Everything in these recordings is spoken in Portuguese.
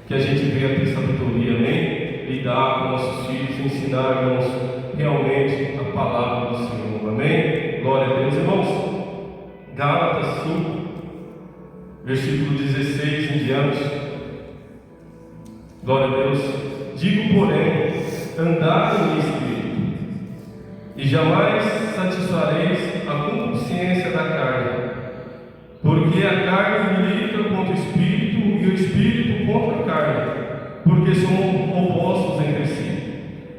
que a gente venha ter sabedoria, amém? Lidar com nossos filhos, ensinar-nos realmente a palavra do Senhor, amém? Glória a Deus, irmãos. Gálatas 5, versículo 16 em diante. Glória a Deus. Digo, porém, andai no Espírito, e jamais satisfareis a concupiscência da carne, porque a carne milita contra o Espírito, e o Espírito contra a carne, porque são opostos entre si,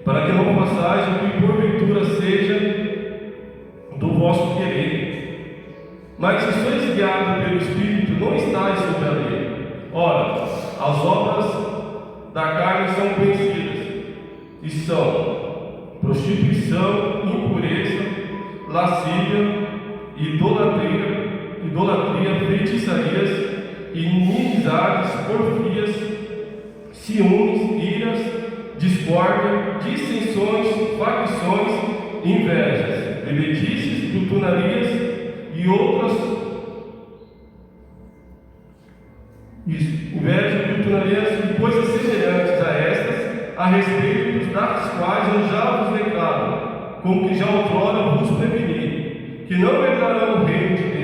para que não façais o que porventura seja do vosso querer. Mas se sois guiados pelo Espírito, não estáis sob a lei. Ora, as obras da carne são conhecidas, e são prostituição, impureza, lascívia, idolatria, feitiçarias, inimizades, porfias, ciúmes, iras, discórdia, dissensões, facções, invejas, bebedices, glutonarias e outras invejas, glutonarias e coisas semelhantes a estas, a respeito das quais eu já vos declaro, como que já outrora vos preveni, que não herdarão o reino de Deus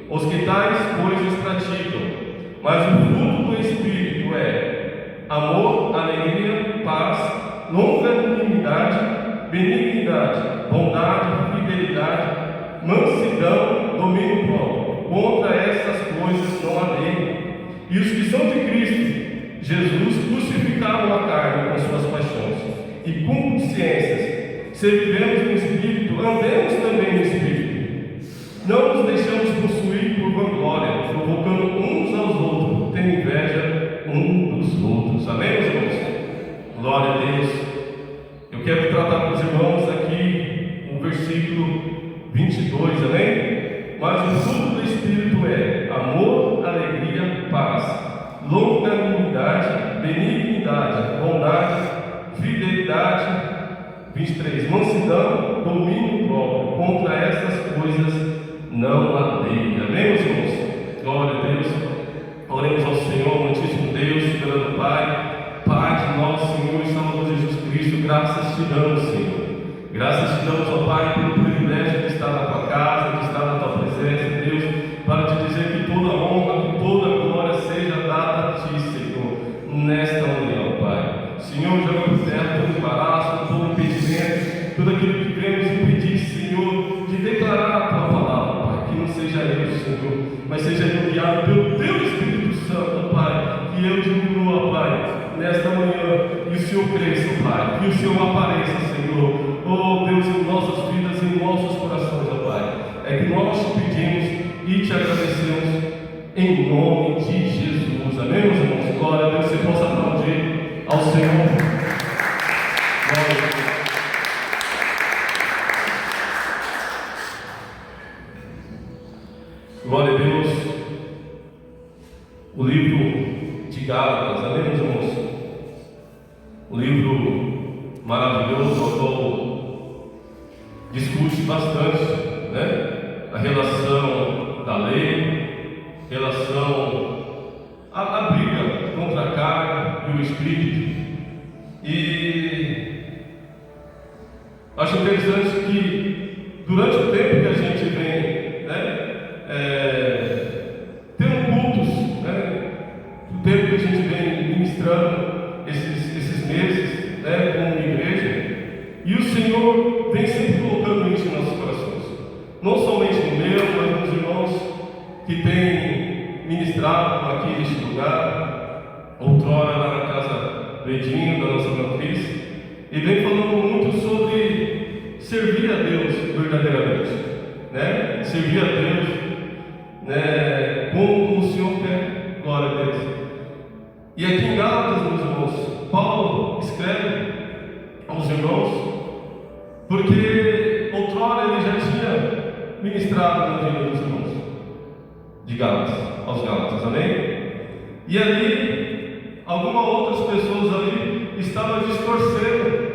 os que tais coisas praticam, mas o fruto do Espírito é amor, alegria, paz, longanimidade, benignidade, bondade, fidelidade, mansidão, domínio próprio. Contra essas coisas não há lei. E os que são de Cristo Jesus crucificaram a carne com suas paixões e concupiscências. Se vivemos no Espírito, andemos também no Espírito. Não nos deixamos possuir por vanglória, provocando uns aos outros, tendo inveja um dos outros. Amém, meus irmãos? Glória a Deus. Eu quero tratar com os irmãos aqui o versículo 22, amém? Mas o fruto do Espírito é amor, alegria, paz, longanimidade, benignidade, bondade, fidelidade, 23, mansidão, domínio próprio. Contra essas coisas não há lei. Amém, meus irmãos? Glória a Deus. Oremos ao Senhor, amantíssimo Deus, soberano Pai, Pai de nosso Senhor e Salvador Jesus Cristo. Graças te damos, Senhor. Graças te damos, ó Pai, pelo privilégio de estar na tua casa, de estar na tua presença, Deus, para te dizer que toda honra, que toda glória seja dada a ti, Senhor, nesta união, Pai. Senhor, já por terra todo embaraço, todo impedimento, tudo aquilo que queremos impedir, Senhor, de declarar a tua palavra, Pai, que não seja eu, Senhor, mas seja eu guiado pelo teu Espírito Santo, Pai, que eu diminua, Pai, nesta manhã, e o Senhor cresça, Pai, que o Senhor apareça, Senhor. Oh Deus, em nossas vidas e em nossos corações, ó Pai, é que nós te pedimos e te agradecemos em nome de Jesus. Amém, meus irmãos? Glória a Deus, você possa aplaudir ao Senhor. Glória a Deus. Glória a Deus. O livro de Gálatas, amém, meus irmãos? O livro maravilhoso, ao qual discute bastante, né? A relação da lei, relação a briga contra a carne e o Espírito. E acho interessante que durante o tempo que a gente vem, tendo cultos, o tempo que a gente vem ministrando esses meses, como igreja, e o Senhor vem sempre colocando isso em nossos corações, não somente no meu, mas nos irmãos que têm ministrado aqui neste lugar, outrora lá na casa Bedinho, da nossa matriz, e vem falando muito sobre servir a Deus verdadeiramente, servir a Deus, como o Senhor quer. Glória a Deus. E aqui em Gálatas, meus irmãos, Paulo escreve aos irmãos, porque outrora ele já tinha ministrado na vida dos irmãos de Gálatas, aos Gálatas, amém? E ali, algumas outras pessoas ali estavam distorcendo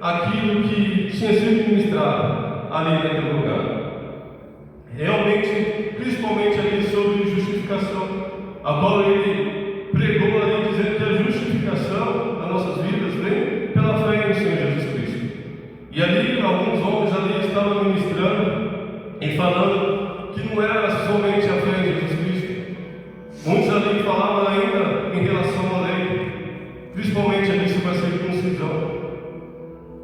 aquilo que tinha sido ministrado ali naquele lugar. Realmente, principalmente ali sobre justificação, a qual ele pregou ali dizendo que a ali alguns homens ali estavam ministrando e falando que não era somente a fé em Jesus Cristo. Muitos ali falavam ainda em relação à lei, principalmente ali sobre a circuncisão.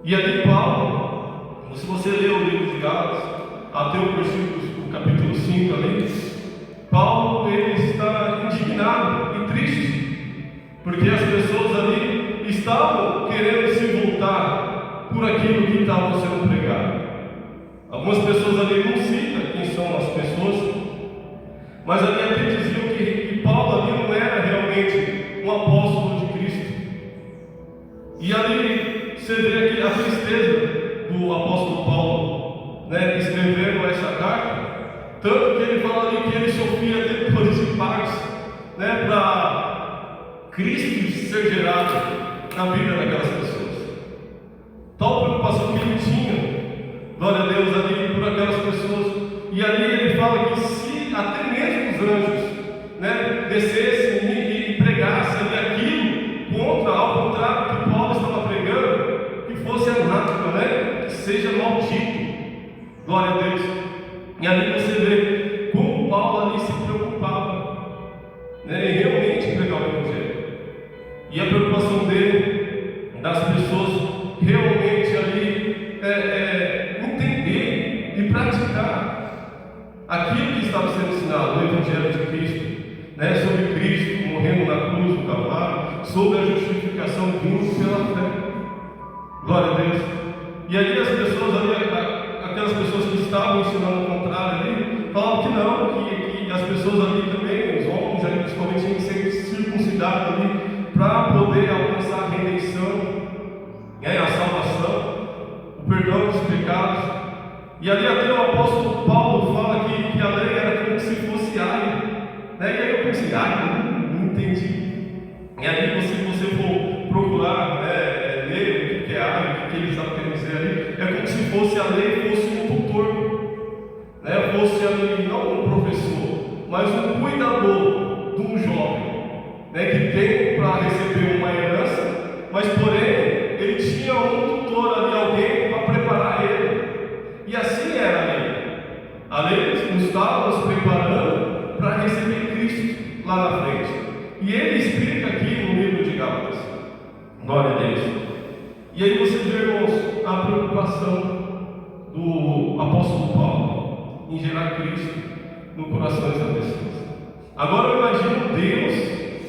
E ali Paulo, se você ler o livro de Gálatas, até o capítulo 5 ali, Paulo ele está indignado e triste, porque as pessoas ali estavam querendo se voltar por aquilo que estava sendo pregado. Algumas pessoas ali não citam quem são as pessoas, mas ali até diziam que Paulo ali não era realmente um apóstolo de Cristo. E ali você vê a tristeza do apóstolo Paulo, né, escrevendo essa carta, tanto que ele fala ali que ele sofria depois de paz, né, para Cristo ser gerado na vida daquelas pessoas. Tal preocupação que ele tinha, glória a Deus, ali por aquelas pessoas. E ali ele fala que se até mesmo os anjos, né, descessem e pregassem ali aquilo ao contrário do que Paulo estava pregando, que fosse anátema, né, que seja maldito. Glória a Deus. E ali você vê como Paulo ali se preocupava, né, em realmente pregar o Evangelho. E a preocupação dele, das pessoas realmente ali entender e praticar aquilo que estava sendo ensinado no Evangelho de Cristo, né, sobre Cristo morrendo na cruz do Calvário, sobre a justificação vindo pela fé. Glória a Deus. E ali as pessoas ali, aquelas pessoas que estavam ensinando o contrário ali, falavam que não, que as pessoas ali também, os homens ali principalmente, tinham que ser circuncidados ali para poder alcançar a redenção, a salvação, o perdão dos pecados. E ali até o apóstolo Paulo fala que a lei era como se fosse aire, né? E aí eu pensei, não entendi. E aí se você for procurar, ler o que é aire, o que ele estava querendo dizer ali, é como se fosse a lei, fosse um tutor, né? Fosse ali, não um professor, mas um cuidador de um jovem, né, que tem para receber uma herança, mas porém ele tinha um tutor ali, alguém para preparar ele. E assim era a lei. A lei nos estava nos preparando para receber Cristo lá na frente. E ele explica aqui no livro de Gálatas. Glória a Deus. E aí você vê, irmãos, a preocupação do apóstolo Paulo em gerar Cristo no coração das pessoas. Agora eu imagino Deus,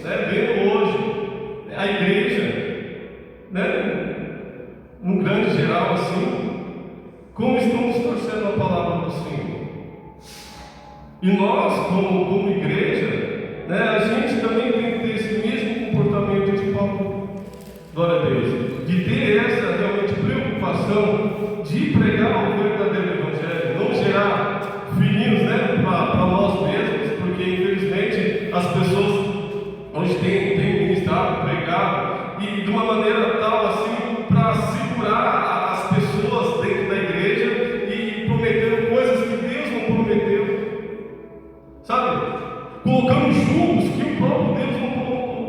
né, vendo hoje a igreja, né, no grande geral assim, como estamos torcendo a palavra do Senhor. E nós, como igreja, né, a gente também tem que ter esse mesmo comportamento de Paulo. Glória a Deus. De ter essa realmente preocupação de pregar o verdadeiro Evangelho, não gerar filhinhos, né, para nós mesmos, porque infelizmente as pessoas hoje têm ministrado, pregado, e de uma maneira tal assim, para segurar as pessoas dentro da igreja e prometendo coisas que Deus não prometeu, sabe? Colocando julgos que o próprio Deus não colocou.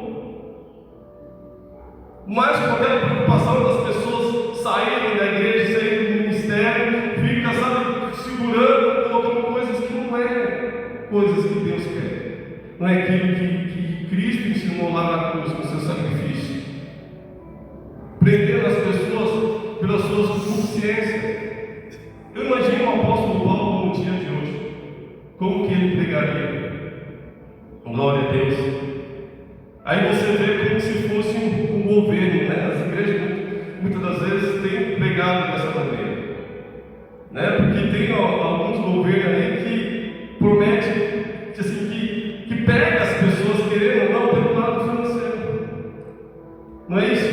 Mas com aquela preocupação das pessoas saírem da igreja, saírem do ministério, fica, sabe, segurando, colocando coisas que não é coisas que Deus quer, não é aquilo que Cristo ensinou lá na cruz com o seu sacrifício. Prender as pessoas pelas suas consciências. Eu imagino o apóstolo Paulo no dia de hoje, como que ele pregaria? Glória a Deus. Aí você vê como se fosse um governo, né? As igrejas muitas das vezes têm pregado dessa maneira, né? Porque tem alguns governos aí que prometem assim, que pega as pessoas querendo ou não pelo lado financeiro. Não é isso?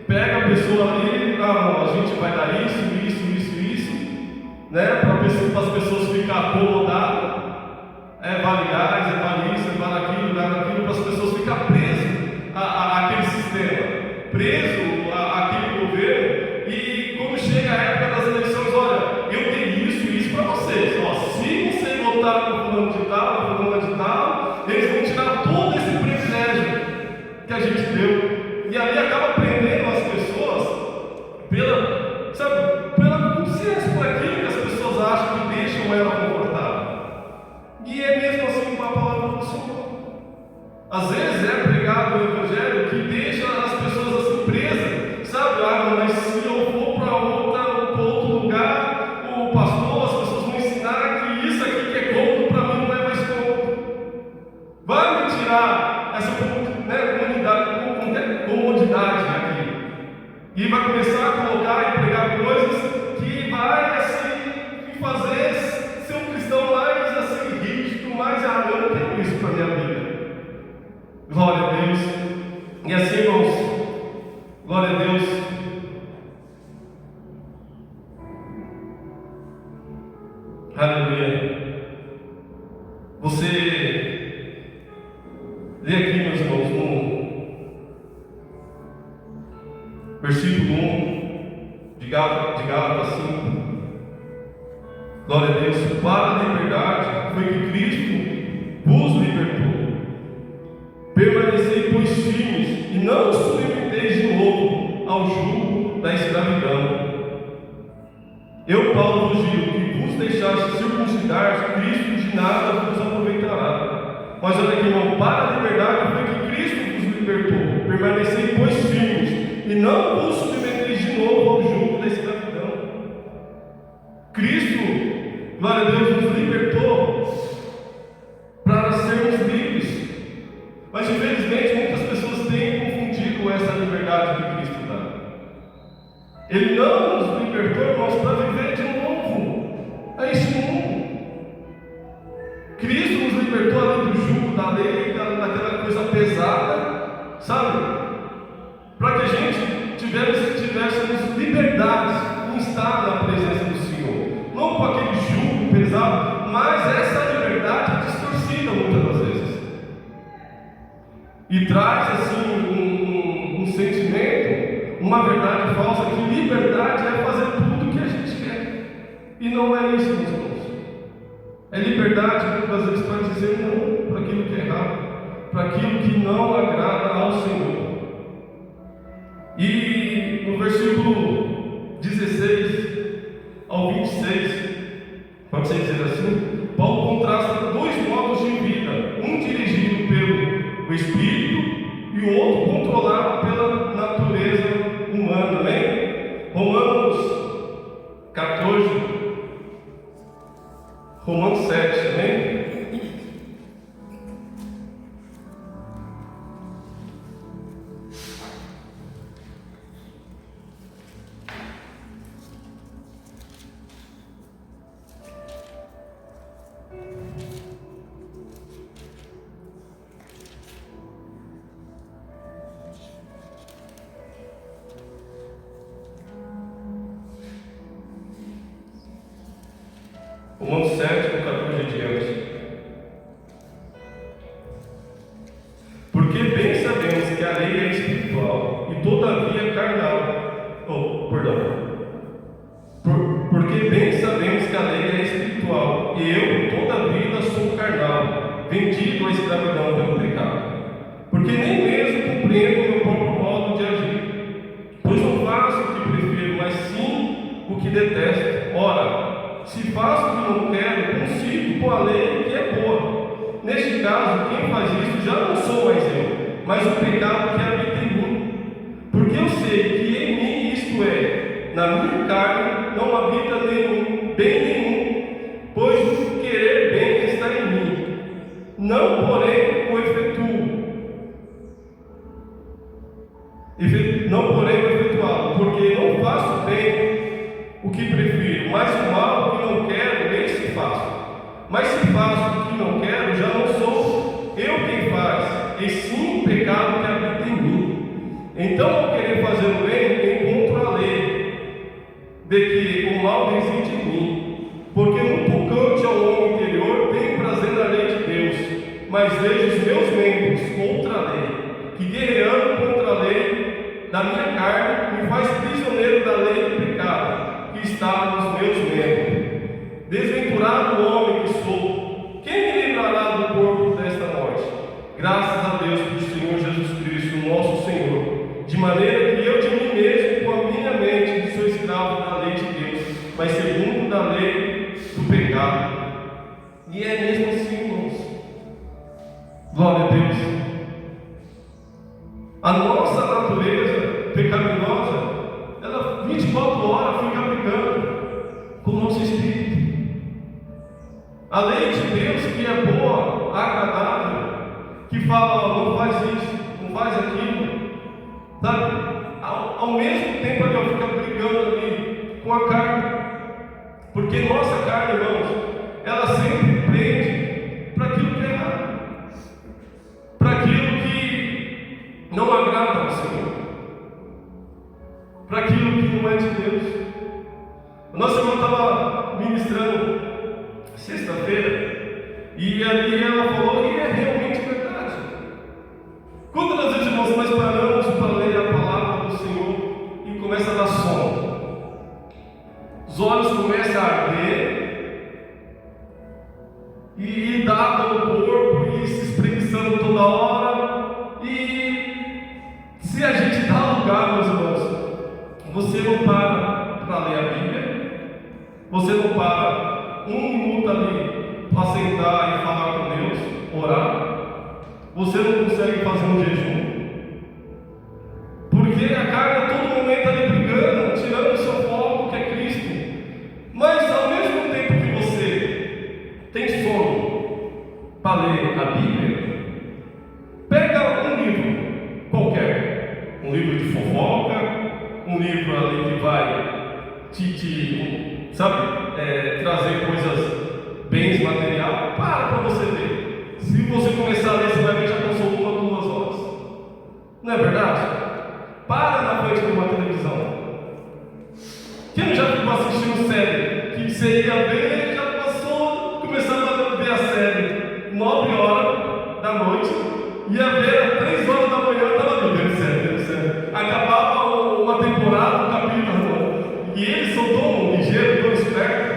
Pega a pessoa ali, a gente vai dar isso, né? Para as pessoas ficarem acomodadas. Vale gás, vale isso, vale aquilo, para as pessoas ficarem presas àquele sistema, preso àquele governo. E quando chega a época das eleições, olha, eu tenho isso para vocês. Ó, se você votar no fulano de tal, eles vão tirar todo esse privilégio que a gente deu. E ali acaba prendendo as pessoas pela mesmo assim com a palavra do Senhor. Às vezes é pregado o Evangelho que deixa as pessoas assim presas, sabe? Mas se eu for para outro lugar, o pastor, as pessoas vão ensinar que isso aqui que é cômodo para mim não é mais cômodo. Vai me tirar essa comodidade aqui. E vai começar a colocar e pregar coisas que vai assim me fazer ser um cristão mais assim rígido, mais eu não quero isso para a minha vida. Glória a Deus. E assim, irmãos, glória a Deus. Aleluia. Você lê aqui, meus irmãos, no versículo 1 de Gálatas 5. Glória a Deus. Para a liberdade foi que Cristo vos libertou. Permanecei, pois, firmes, e não os submeteis de novo ao jugo da escravidão. Eu, Paulo, vos digo que vos deixaste circuncidar, Cristo de nada vos aproveitará. Mas olha aqui, irmão, para a liberdade foi que Cristo vos libertou. Permanecei, pois, firmes, e não vos submeteis de novo ao jugo da escravidão. Cristo, glória a Deus, nos libertou para sermos livres. Mas infelizmente muitas pessoas têm confundido essa liberdade que Cristo dá. Ele não nos libertou, irmãos, para viver de novo a este mundo. Cristo nos libertou ali do jugo da lei, daquela coisa pesada, sabe? Para que a gente tivéssemos liberdade em estar na presença do Senhor. Não com aquele jugo pesado, mas essa liberdade é distorcida muitas das vezes. E traz assim um sentimento, uma verdade falsa, que liberdade é fazer tudo o que a gente quer. E não é isso, meus irmãos. É liberdade muitas vezes para dizer não para aquilo que é errado, para aquilo que não agrada ao Senhor. E no versículo 16 ao 26, pode ser dizer assim, Paulo contrasta dois modos de vida, um dirigido pelo Espírito e o outro controlado pela natureza humana, amém? Romanos 14, Romanos 7, amém? Romanos 7, do 14 em diante. Porque bem sabemos que a lei é espiritual e todavia carnal. Porque bem sabemos que a lei é espiritual e eu todavia sou carnal, vendido à escravidão pelo pecado. Porque nem mesmo compreendo o meu próprio modo de agir, pois não faço o que prefiro, mas sim o que detesto. Ora, se faço o que não quero, consigo com a lei que é boa. Neste caso, quem faz isso já não sou mais eu, mas o pecado que habita em mim. Porque eu sei que em mim, isto é, na minha carne, não habita bem nenhum, pois o querer bem está em mim, não porém o efetuá-lo, porque não faço bem o que prefiro, mas o mal que não quero, esse faço. Mas se faço o que não quero, já não sou eu quem faz, e sim o pecado que habita em mim. Então, ao querer fazer o bem, encontro a lei de que o mal reside em mim, porque no tocante ao homem interior tenho prazer na lei de Deus, mas vejo os meus membros contra a lei, que guerreando contra a lei da minha carne, me faz prisioneiro da lei do pecado que está nos meus membros. Desventurado homem que sou, quem me livrará do corpo desta morte? Graças a Deus por Senhor Jesus Cristo, nosso Senhor, de maneira que eu de mim mesmo, com a minha mente, sou escravo da lei de Deus, mas segundo da lei do pecado. E é mesmo assim, irmãos. A nossa natureza pecaminosa, ela 24 horas fica brigando com o nosso espírito. A lei de Deus, que é boa, agradável, que fala, não faz isso, não faz aquilo, sabe? Ao mesmo tempo ela fica brigando ali com a carne, porque nossa carne, irmãos, ela sempre prende para aquilo que é errado, para aquilo que não agrada ao Senhor, para aquilo que não é de Deus. O nosso irmão estava ministrando sexta-feira, e ali ela falou, e é realmente verdade. Quantas vezes, irmãos, nós paramos para ler a palavra do Senhor e começa a dar sono? Os olhos começam a arder, e dá dor no corpo, e se espreguiçando toda hora. E se a gente dá lugar, meus irmãos, você não para ler a Bíblia, você não para um minuto ali para sentar e falar com Deus, orar, você não consegue fazer um jejum, porque a carne a todo momento ali brigando, tirando o seu foco que é Cristo. Mas ao mesmo tempo que você tem sono para ler a Bíblia, pega um livro qualquer, um livro de fofoca, um livro ali que vai trazer coisas, bens materiais, para você ver. Se você começar a ler, você vai ver que já passou 1 ou 2 horas. Não é verdade? Para na frente de uma televisão. Quem já ficou assistindo série que você ia ver, já passou, começando a ver a série 9 horas da noite, ia ver às 3 horas da manhã, estava vendo série. Acabava uma temporada, um capítulo, e eles são tão ligeiros, tão espertos,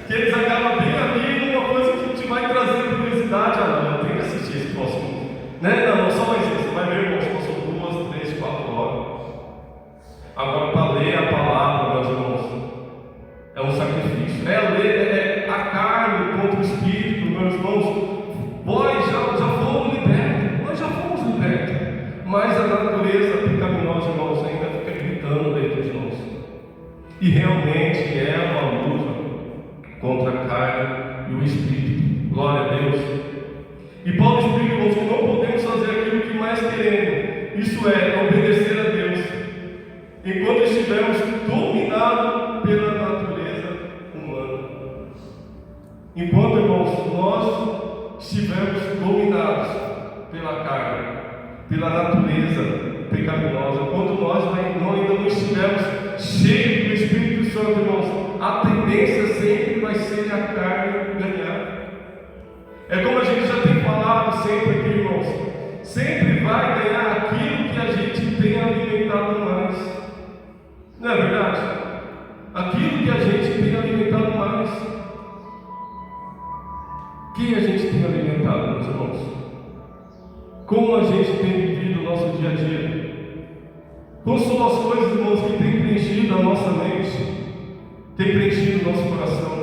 que eles acabam bem ali numa coisa que te vai trazer curiosidade. Não, eu tenho que assistir esse próximo. Não, só mais isso, você vai ver, irmãos, passou 2, 3, 4 horas. Agora, para ler a palavra, meus irmãos, é um sacrifício. É ler, a carne contra o espírito, meus irmãos. Nós já fomos libertos, mas a natureza pecaminosa, irmãos, ainda fica gritando dentro de nós. E realmente é uma luta contra a carne e o espírito. Glória a Deus. E Paulo explica, irmãos, que não podemos fazer aquilo que mais queremos, isso é, obedecer a Deus, enquanto estivermos dominados pela natureza humana. Enquanto, irmãos, nós estivermos dominados pela carne, pela natureza pecaminosa, enquanto nós ainda não estivermos cheios do Espírito Santo, irmãos, a tendência sempre vai ser a carne ganhar. É como a gente já tem falado sempre aqui, irmãos, sempre vai ganhar aquilo que a gente tem alimentado mais. Não é verdade? Aquilo que a gente tem alimentado mais. Quem a gente tem alimentado, meus irmãos? Como a gente tem vivido o nosso dia a dia? Quais são as coisas, irmãos, que têm preenchido a nossa mente, têm preenchido o nosso coração?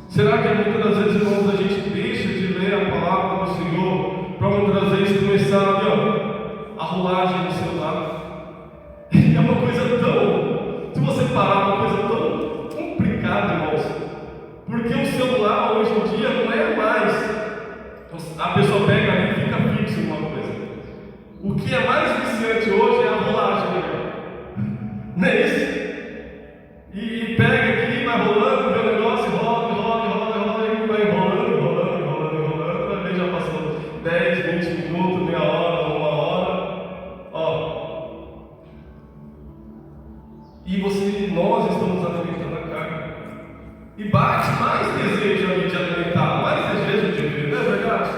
Será que muitas das vezes, irmãos, a gente deixa de ler a palavra do Senhor para muitas vezes começar a rolagem no celular? É uma coisa tão, se você parar, uma coisa tão complicada, irmãos, porque o celular hoje em dia não é mais, a pessoa pega ali e fica fixo em uma coisa. O que é mais viciante hoje é a rolagem, né? Não é isso? E pega aqui, vai rolando, vê o negócio, rola, e vai enrolando, vai ver, já passou 10, 20 minutos, meia hora, 1 hora, e nós estamos alimentando a carne, e bate mais desejo ali de alimentar, mais desejo de viver, não é verdade?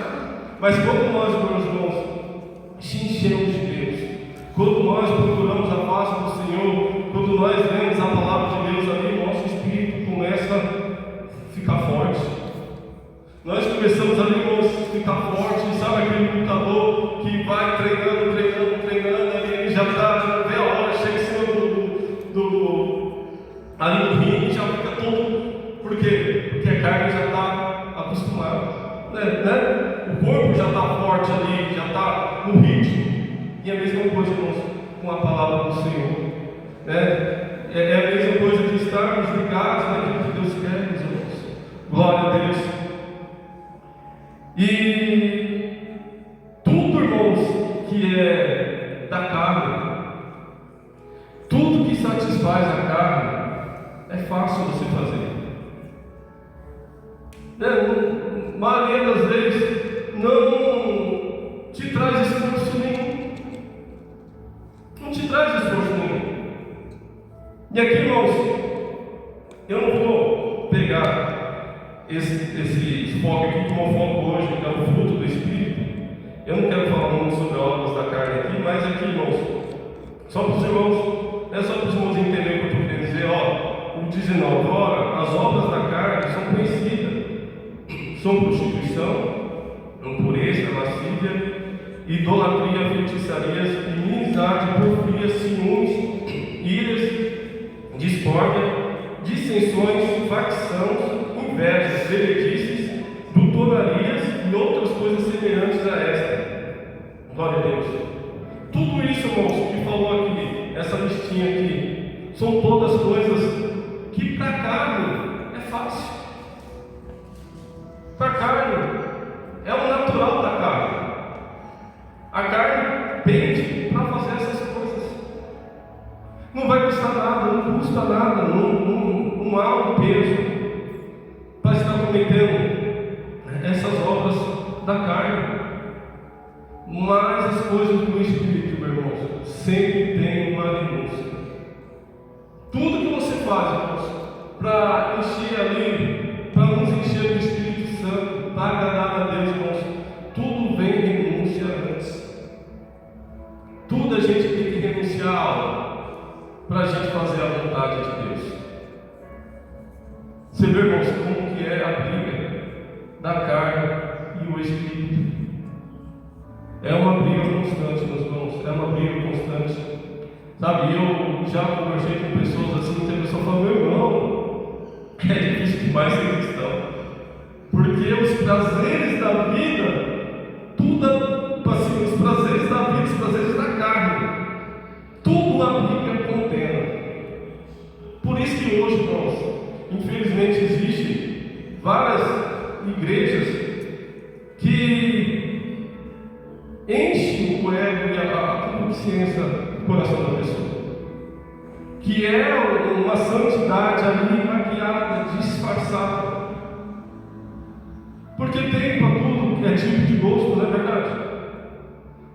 Mas quando nós, meus irmãos, enchemos de Deus, quando nós procuramos a face do Senhor, quando nós lemos a palavra de Deus ali, nosso espírito começa a ficar forte. Nós começamos ali, irmãos, a ficar forte, sabe aquele lutador que vai treinando, ali ele já está, vê a hora, chega em cima ali no ringue, já fica todo. Por quê? Porque a carne já está acostumada, né? O corpo já está forte ali, já está no ritmo. mesma coisa, irmãos, com a palavra do Senhor. É a mesma coisa de estarmos ligados naquilo que Deus quer, meus irmãos. Glória a Deus. E tudo, irmãos, que é da carne, tudo que satisfaz a carne, é fácil você fazer. A maioria das vezes não te traz esforço nenhum. Não te traz esforço nenhum. E aqui, irmãos, eu não vou pegar esse foco aqui como foco hoje, que é o fruto do Espírito. Eu não quero falar muito sobre obras da carne aqui, mas aqui, irmãos, só para os irmãos entenderem o que eu estou querendo dizer. O 19, ora, as obras da carne são conhecidas. São prostituição, impureza, lascívia, idolatria, feitiçarias, inimizade, porfia, ciúmes, iras, discórdia, dissensões, facções, invejas, heredices, glutonarias e outras coisas semelhantes a esta. Glória a Deus. Tudo isso, irmãos, que falou aqui, essa listinha aqui, são todas coisas que para a carne é fácil. Para a carne é o natural da carne. A carne pende para fazer essas coisas. Não vai custar nada, não custa nada, não há um peso para estar cometendo essas obras da carne. Mas as coisas do Espírito, meu irmão, sempre tem uma renúncia. Tudo que você faz, irmãos, para encher ali, para nos encher do Espírito Santo, para agradar a Deus, irmãos, tudo vem renúncia antes. Tudo a gente tem que renunciar a algo para a gente fazer a vontade de Deus. Você vê, irmãos, como que é a briga da carne e o Espírito. É uma briga constante, meus irmãos, é uma briga constante. Sabe, eu já conversei com pessoas assim, que a pessoa fala: meu irmão, é difícil demais ser cristão, porque os prazeres da vida, tudo assim, os prazeres da vida, os prazeres da carne, tudo a briga contenda. Por isso que hoje, irmãos, infelizmente existem várias igrejas que enchem o ego e a consciência do coração da pessoa, que é uma santidade ali maquiada, disfarçada, porque tem para tudo que é tipo de gosto, não é verdade?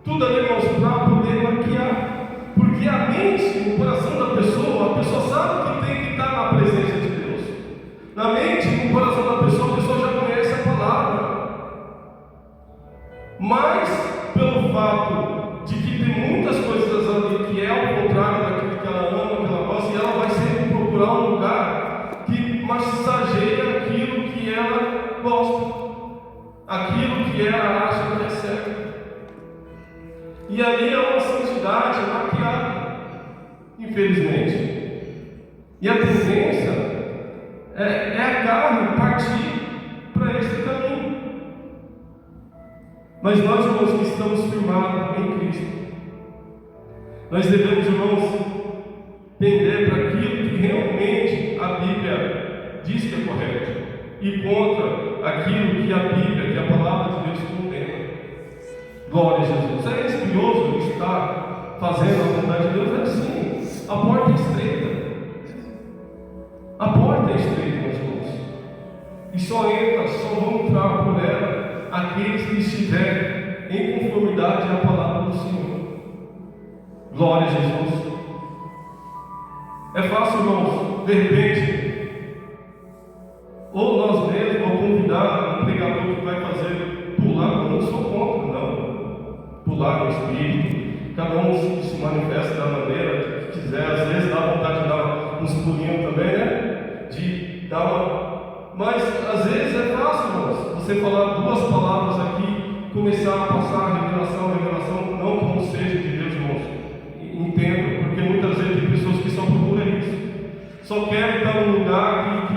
Tudo ali, irmãos, para poder maquiar, porque a mente, o coração da pessoa, a pessoa sabe que tem que estar na presença de Deus. Na mente, no coração da pessoa, a pessoa já conhece a palavra, mas pelo fato de que tem muitas coisas ali que é ao contrário daquilo que ela ama, que ela gosta, e ela vai sempre procurar um lugar que massageia aquilo que ela gosta, aquilo que ela acha que é certo. E ali é uma santidade maquiada, infelizmente. E a tendência é a carne partir para esse caminho. Mas nós, irmãos, que estamos firmados em Cristo, nós devemos, irmãos, pender para aquilo que realmente a Bíblia diz que é correto e contra aquilo que a Bíblia, que a palavra de Deus condena. Glória a Jesus. É espinhoso estar fazendo a vontade de Deus, é assim. A porta é estreita. A porta é estreita, meus irmãos. E só vão entrar por ela aqueles que estiverem em conformidade à palavra do Senhor. Glória a Jesus. É fácil, irmãos, de repente, ou nós mesmos, ou convidar um pregador que vai fazer pular, eu não sou contra, não. Pular no Espírito, cada um se manifesta da maneira que quiser, às vezes dá vontade de dar uns pulinhos também, né? De dar uma. Mas às vezes é fácil, irmãos, você falar duas palavras aqui, começar a passar a revelação, não como seja de Deus, irmãos. Entendo, porque muitas vezes tem pessoas que só procuram isso, só querem estar num lugar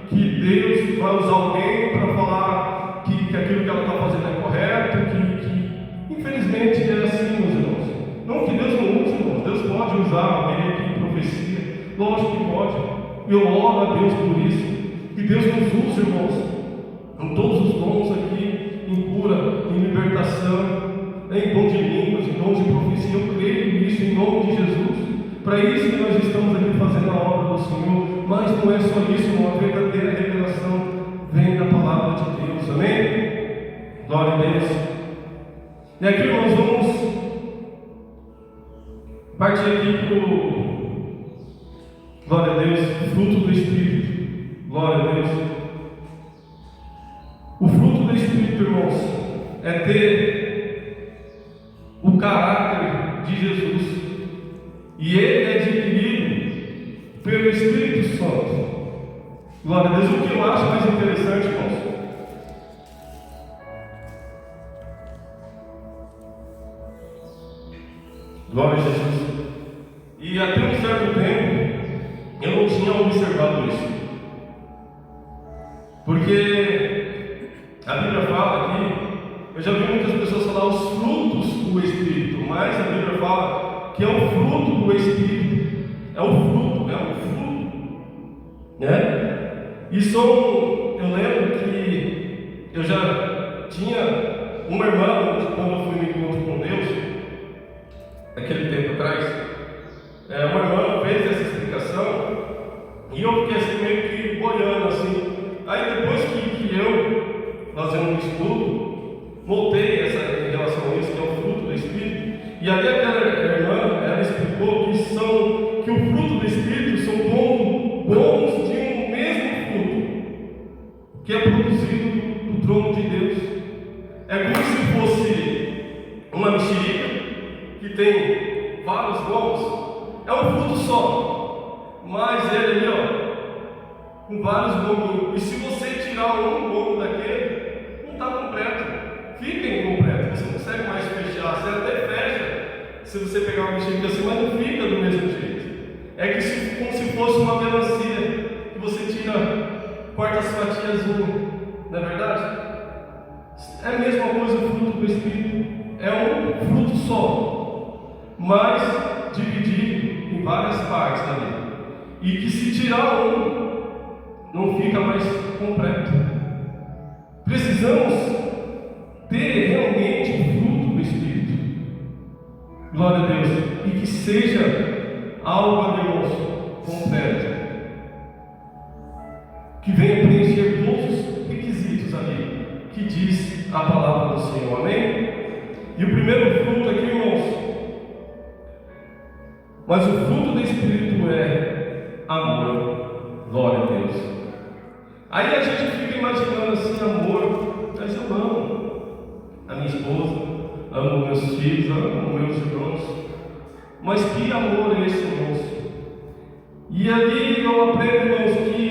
que Deus vai usar alguém para falar que aquilo que ela está fazendo é correto, que infelizmente é assim, meus irmãos. Não que Deus pode usar alguém aqui em profecia. Lógico que pode. Eu oro a Deus por isso. Que Deus nos use, irmãos, em todos os dons aqui, em cura, em libertação, em dom de línguas, em dom de profecia. Eu creio nisso em nome de Jesus. Para isso que nós estamos aqui fazendo a obra do Senhor. Mas não é só isso, uma verdadeira revelação vem da palavra de Deus. Amém? Glória a Deus. E aqui nós vamos partir aqui para o, glória a Deus, fruto do Espírito. Glória a Deus. O fruto do Espírito, irmãos, é ter o caráter de Jesus. E ele é adquirido pelo Espírito Santo. Glória a Deus. O que eu acho mais interessante, irmãos, glória a Jesus. E até um certo tempo eu não tinha observado isso. Porque a Bíblia fala aqui, eu já vi muitas pessoas falar os frutos do Espírito, mas a Bíblia fala que é o fruto do Espírito. É o fruto, né? E eu lembro que eu já tinha uma irmã, quando eu fui no encontro com Deus, aquele tempo atrás, uma irmã fez essa explicação e eu fiquei assim meio que boiando assim. Aí depois que eu, fazendo um estudo, voltei em relação a isso, que é o fruto do Espírito, e ali aquela irmã, ela explicou que o fruto do Espírito são dons de um mesmo fruto, que é produzido do trono de Deus. É como se fosse uma mexerica que tem vários gomos, é um fruto só, mas ele ali, ó, com vários gominhos. E se você tirar um gomo daquele, não está completo, fica incompleto, você não consegue mais fechar, você até fecha se você pegar uma mexerica assim, mas não fica do mesmo jeito. É que como se fosse uma melancia, que você tira, corta as fatias, não é verdade? É a mesma coisa o fruto do Espírito, é um fruto só, mas dividido em várias partes ali, e que se tirar um, não fica mais completo. Precisamos ter realmente o fruto do Espírito, glória a Deus, e que seja algo, irmãos, completo, que venha preencher todos os requisitos ali que diz a palavra do Senhor. Amém? E o primeiro fruto aqui, irmãos, mas o fruto do Espírito é amor. Glória a Deus. Aí a gente fica imaginando assim, amor, mas eu amo a minha esposa, amo meus filhos, amo meus irmãos. Mas que amor é esse, irmãos? E ali eu aprendo, irmãos, que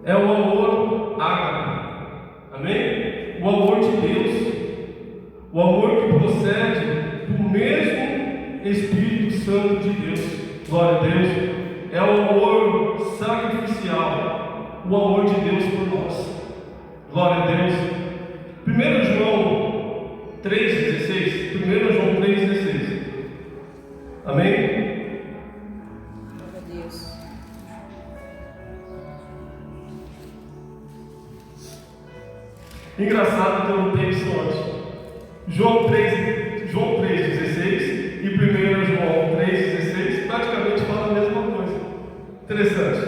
é o amor ágape. Amém? O amor de Deus, o amor que procede do mesmo Espírito Santo de Deus. Glória a Deus. É o amor sacrificial, o amor de Deus por nós. Glória a Deus. 1 João 3,16. 1 João 3,16. Amém? Glória a Deus. Engraçado que eu não tenho isso antes. João 3,16 e 1 João 3,16 praticamente falam a mesma coisa. Interessante.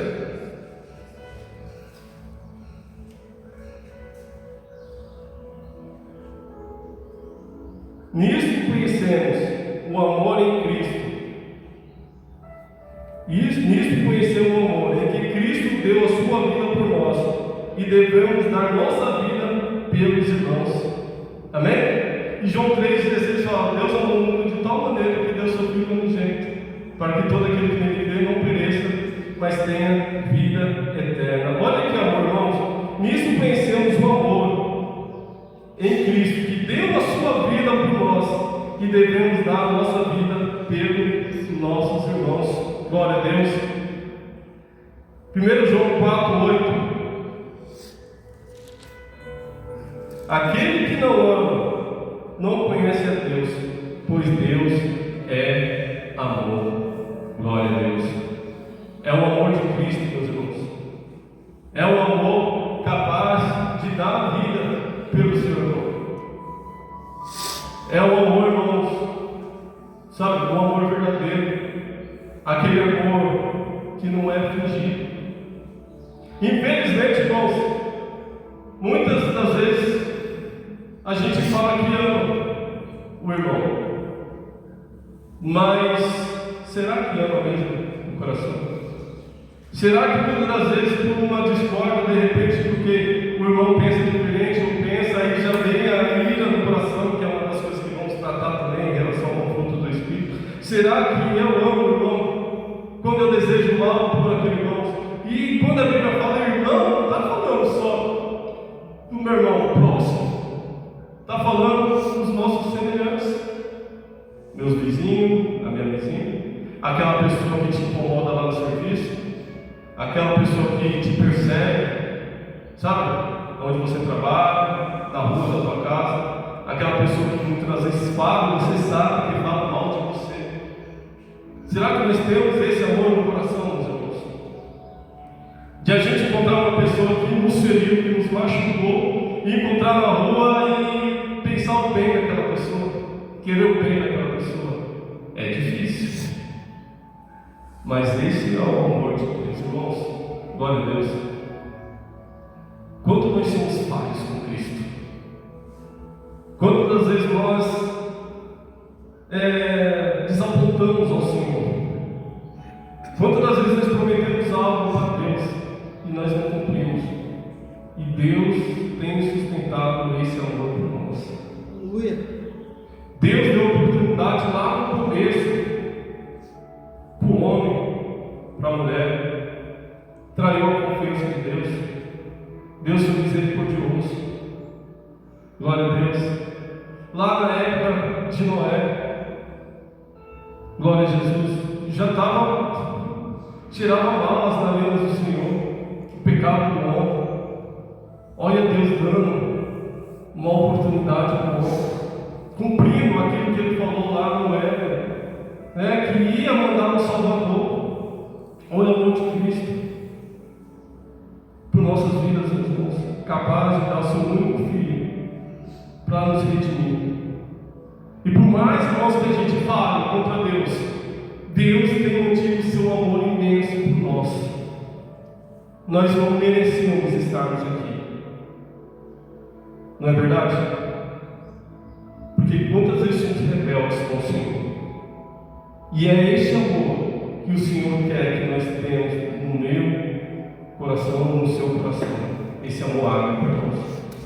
Nisto conhecemos o amor em Cristo. Nisto conhecemos o amor, em que Cristo deu a sua vida por nós, e devemos dar nossa vida pelos irmãos. Amém? E João 3,16 fala: Deus amou o mundo de tal maneira que deu seu Filho unigênito, para que todo aquele que nele crê não pereça, mas tenha vida eterna. Olha que amor, irmãos. Nisto conhecemos o amor em Cristo, que deu a sua vida por nós, e devemos dar a nossa vida pelos nossos irmãos. Glória a Deus. 1 João 4,8. Aquele que não ama não conhece a Deus, pois Deus é amor. Glória a Deus. É o amor de Cristo, meus irmãos. É o amor capaz de dar a vida pelo seu irmão. É o amor, irmãos, sabe, o amor verdadeiro. Aquele amor que não é fingido. Infelizmente, irmãos, muitas das vezes a gente fala que ama o irmão, mas será que ama mesmo no coração? Será que muitas das vezes por uma discórdia, de repente, porque o irmão pensa diferente ou pensa, aí já vem a ira no coração, que é uma das coisas que vamos tratar também em relação ao fruto do Espírito? Será que eu amo o irmão quando eu desejo mal por aquele irmão? E quando a Bíblia fala irmão, não está falando só do meu irmão próximo, está falando dos nossos semelhantes, meus vizinhos, a minha vizinha, aquela pessoa que te incomoda lá no serviço, aquela pessoa que te persegue, sabe? Onde você trabalha, na rua da tua casa, aquela pessoa que muitas vezes fala, você sabe que fala mal de você. Será que nós temos esse amor no coração, meus irmãos? De a gente encontrar uma pessoa que nos feriu, que nos machucou, e encontrar na rua e pensar o bem daquela pessoa, querer o bem daquela pessoa. É difícil. Mas esse é o amor de Deus, irmãos. Glória a Deus. Quanto nós somos pais com Cristo? Quantas vezes nós desapontamos ao Senhor? Quantas vezes nós prometemos algo para Deus e nós não cumprimos? E Deus tem sustentado esse amor por nós. Aleluia. Deus deu oportunidade lá no começo para o homem, para a mulher, traiu a confiança de Deus. Deus foi misericordioso. Glória a Deus. Lá na época de Noé, glória a Jesus, já tirava balas na lei do Senhor, o pecado do homem. Olha Deus dando uma oportunidade para o homem, cumprindo aquilo que Ele falou lá no Éden, que ia mandar um Salvador. Olha o amor de Cristo para nossas vidas, irmãos, capaz de dar o seu único filho para nos redimir. E por mais, irmãos, que a gente fale contra Deus, Deus tem mantido o seu amor imenso por nós. Nós não merecemos estarmos aqui. Não é verdade? Porque quantas vezes somos rebeldes com o Senhor? E é esse amor que o Senhor quer que nós tenhamos no meu coração, no seu coração. Esse amor água para nós.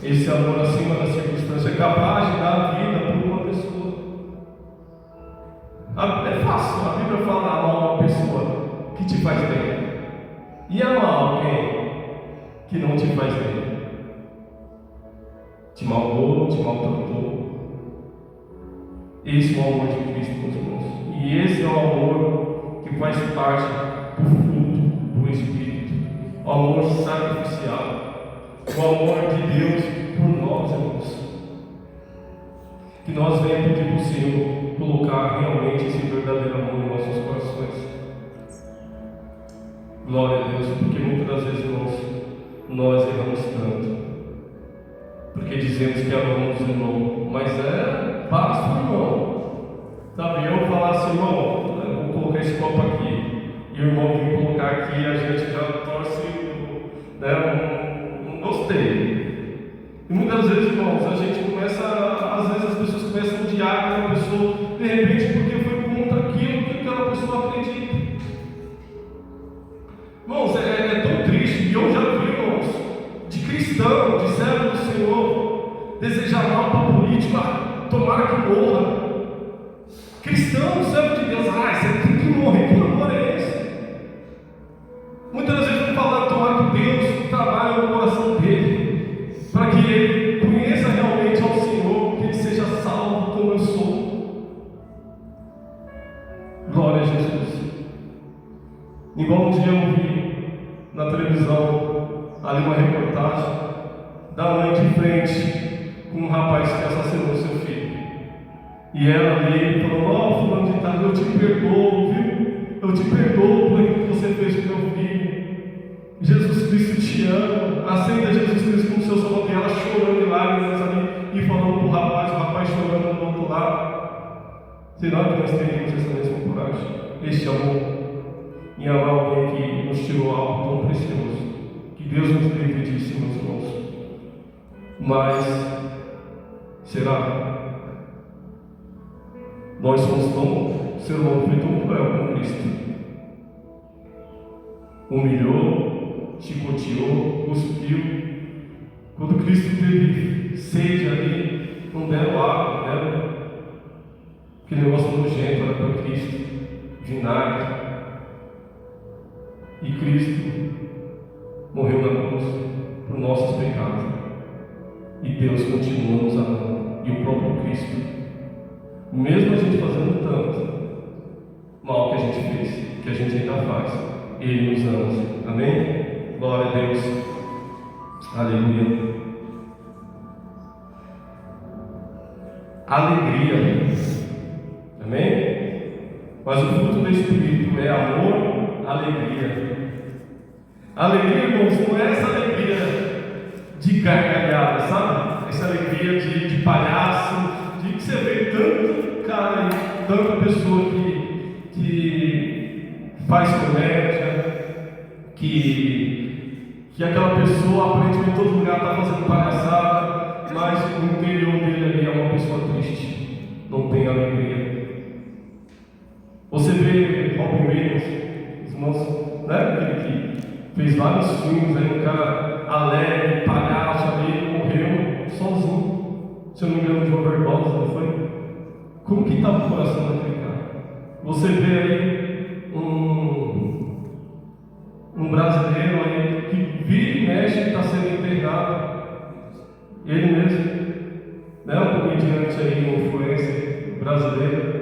Esse amor acima da circunstância é capaz de dar a vida por uma pessoa. É fácil, a Bíblia fala amar uma pessoa que te faz bem. E amar alguém que não te faz bem. Te maldoou, te maltratou. Esse é o amor de Cristo, meus irmãos. E esse é o amor que faz parte do fruto do Espírito. O amor sacrificial. O amor de Deus por nós, irmãos. Que nós venhamos pedir para o Senhor colocar realmente esse verdadeiro amor em nossos corações. Glória a Deus, porque muitas das vezes, irmãos, nós erramos tanto. Porque dizemos que amamos o irmão, mas basta o irmão. Sabe, eu falar assim, irmão, eu vou colocar esse copo aqui, e o irmão vem colocar aqui, a gente já torce, não gostei. E muitas vezes, irmãos, a gente começa, às vezes as pessoas começam a odiar aquela pessoa, de repente porque foi contra aquilo que aquela pessoa acredita. Irmãos, é tão triste, e eu já vi, irmãos, de cristão, de servo do Senhor, desejar mal para o político, tomara que morra. Cristão, servo de Deus, você tem que morrer, que amor é esse? Muitas vezes vamos falar, tomara que Deus trabalhe no coração dele, para que ele conheça realmente ao Senhor, que ele seja salvo como eu sou. Glória a Jesus. Igual um dia eu vi na televisão ali uma reportagem da mãe de frente com um rapaz que assassinou seu filho. E ela veio e falou: ó, fulano de tal, eu te perdoo, viu? Eu te perdoo por aquilo que você fez com meu filho. Jesus Cristo te ama. Aceita Jesus Cristo como seu Salvador. E ela chorando em lágrimas ali e falando para o rapaz chorando do outro lado. Será que nós teríamos essa mesma coragem, este amor, em amar alguém que nos tirou algo tão precioso? Que Deus nos livre disso, meus irmãos. Mas, será? Nós somos tão, o ser humano foi tão cruel com Cristo. Humilhou, chicoteou, cuspiu. Quando Cristo teve sede ali, não deram água, não deram aquele negócio nojento, era para Cristo, vinagre. E Cristo morreu na cruz por nossos pecados. E Deus continua nos amando. E o próprio Cristo, mesmo a gente fazendo tanto mal que a gente fez, que a gente ainda faz, Ele nos ama. Amém? Glória a Deus. Aleluia. Alegria. Amém? Mas o fruto do Espírito é amor, alegria. Alegria, irmãos, não é essa alegria de gargalhada, sabe? Essa alegria de palhaço, de que você vê tanto cara, tanta pessoa que faz comédia, que aquela pessoa aparentemente em todo lugar está fazendo palhaçada, mas no interior dele ali é uma pessoa triste, não tem alegria. Você vê Robin Williams, os irmãos, né? Aquele que fez vários filmes, aí um cara alegre, palhaço ali, morreu sozinho. Se eu não me engano, de overdose, não foi? Como que estava o coração daquele cara? Você vê aí um brasileiro aí que vira e mexe, está sendo internado. Ele mesmo, né? Um comediante aí, um influencer brasileiro,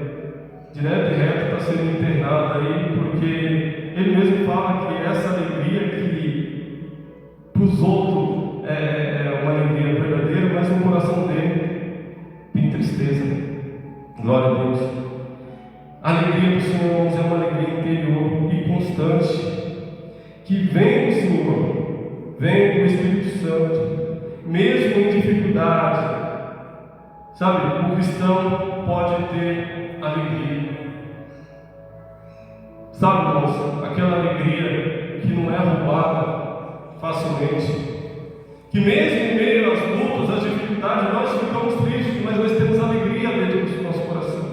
direto e reto está sendo internado aí, porque ele mesmo fala que essa alegria que para os outros é uma alegria verdadeira, mas no coração dele tem tristeza. Glória a Deus. A alegria do Senhor, irmãos, é uma alegria interior e constante, que vem do Senhor, vem do Espírito Santo, mesmo em dificuldade. Sabe, o cristão pode ter alegria. Sabe, irmãos, aquela alegria que não é roubada facilmente. Que mesmo em meio às lutas, às dificuldades, nós ficamos tristes, mas nós temos alegria dentro do nosso coração.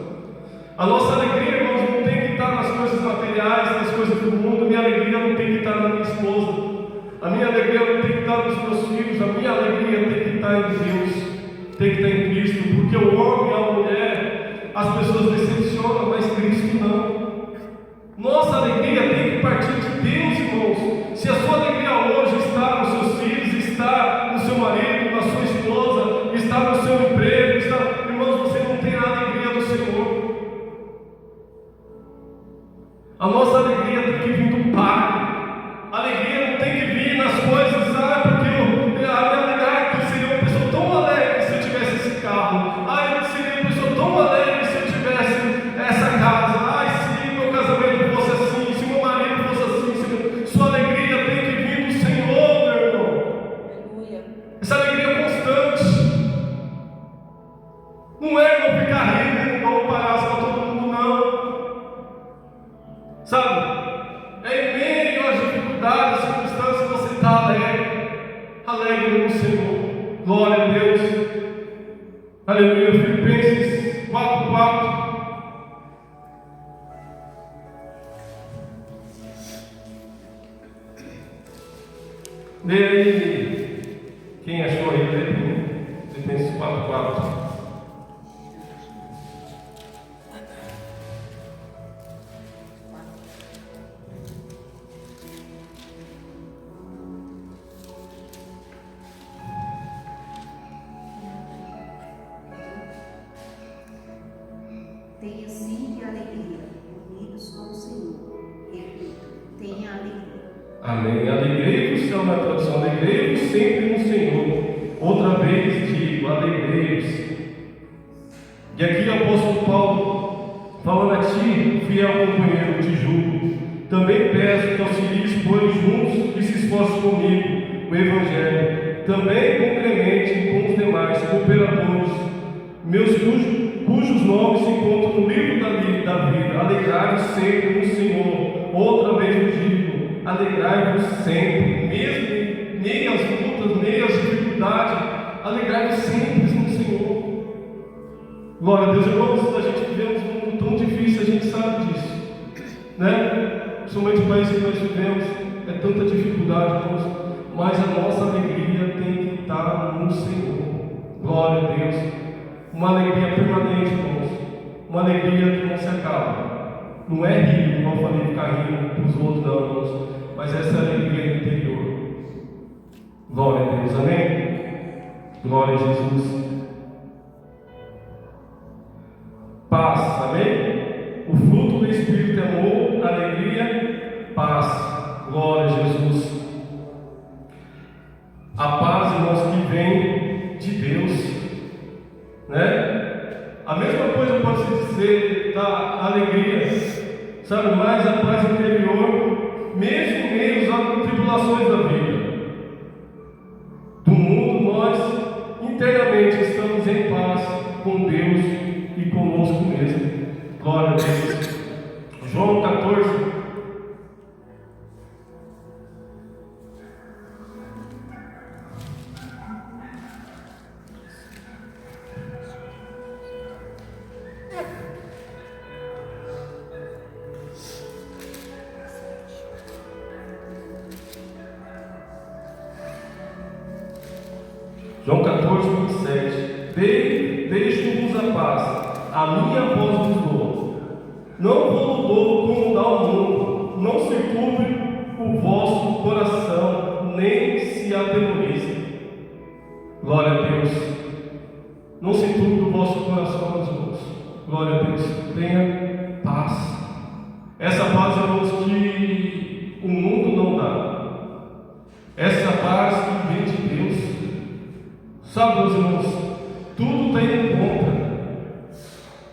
A nossa alegria, irmãos, não tem que estar nas coisas materiais, nas coisas do mundo. Minha alegria não tem que estar na minha esposa. A minha alegria não tem que estar nos meus filhos. A minha alegria tem que estar em Deus. Tem que estar em Cristo, porque o homem e a mulher, as pessoas decepcionam, mas Cristo não. Nossa alegria tem que partir de Deus, irmãos. Se a sua alegria hoje está nos seus filhos, está no seu marido, na sua esposa, está no seu emprego, irmãos, você não tem a alegria do Senhor. A nossa alegria tem que vir do Pai. A alegria não tem que vir nas coisas, porque a minha alegria, eu seria uma pessoa tão alegre se eu tivesse esse carro. Eu seria uma pessoa tão alegre se eu tivesse essa casa. Se meu casamento fosse assim, se meu marido fosse assim. Sua alegria tem que vir do Senhor, meu irmão. Aleluia. Essa alegria é constante. Não é não ficar rindo igual um palhaço para todo mundo, não. Sabe? Em meio às dificuldades, às circunstâncias, você está alegre. Alegre no Senhor. Glória a Deus. Aleluia. Filipenses 4:4. Lê aí. Quem achou aí? Lê. Filipenses 4:4. Tenha sempre alegria, unidos com o Senhor. Repito, tenha alegria. Amém. Alegrei-vos, é uma tradução, alegrei-vos sempre no Senhor. Outra vez digo, alegrai-vos. E aqui o apóstolo Paulo, falando a ti, fiel companheiro, te julgo. Também peço que auxilies, pois juntos e se esforce comigo o Evangelho. Também com Clemente e com os demais cooperadores, meus cujos nomes se encontram no livro da vida. Alegrai-vos sempre no Senhor. Outra vez eu digo, alegrai-vos sempre, mesmo nem as lutas, nem as dificuldades, alegrai-vos sempre no Senhor. Glória a Deus, irmãos, a gente vivemos um mundo tão difícil, a gente sabe disso, né? Principalmente o país que nós vivemos, é tanta dificuldade, irmãos, mas a nossa alegria tem que estar no Senhor. Glória a Deus. Uma alegria permanente, irmãos. Uma alegria que não se acaba. Não é rir, como eu falei, ficar rindo para os outros, não, irmãos. Mas essa é a alegria interior. Glória a Deus, amém? Glória a Jesus. Paz, amém? O fruto do Espírito é amor, alegria, paz. Glória a Jesus. A paz, irmãos, que vem de Deus, né? A mesma coisa pode-se dizer da alegria, sabe? Mas a paz interior, mesmo em meio às tribulações da vida, do mundo, nós internamente estamos em paz com Deus e conosco mesmo. Glória a Deus. João 14. João 14, 27. Deixo-vos a paz, a minha voz vos dou. Não vos dou como dá o mundo. Não se turbe o vosso coração, nem se atemorize. Glória a Deus. Não se turbe o vosso coração, meus irmãos. Glória a Deus. Tenha paz. Essa paz, irmãos, que o mundo não dá. Essa paz que vem de Deus. Sabe, meus irmãos, tudo tem em conta.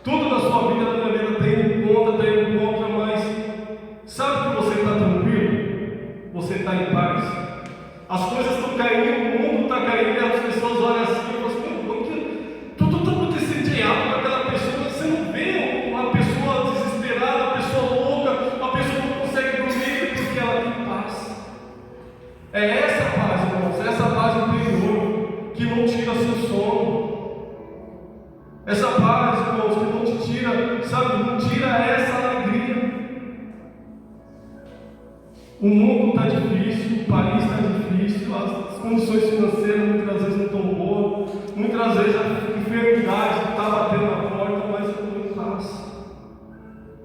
Tudo na sua vida, na minha vida, tem em conta, mas sabe que você está tranquilo? Você está em paz. As coisas estão caindo, o mundo está caindo, e as pessoas olham assim e falam assim, tudo está acontecendo de errado com aquela pessoa. Você não vê uma pessoa desesperada, uma pessoa louca, uma pessoa que não consegue dormir porque ela tem paz. É essa paz, irmãos, essa paz interior que não tira seu sono. Essa paz, irmãos, que não te tira, sabe, não tira essa alegria. O mundo está difícil, o país está difícil, as condições financeiras muitas vezes não estão boas, muitas vezes a enfermidade está batendo na porta, mas eu estou em paz.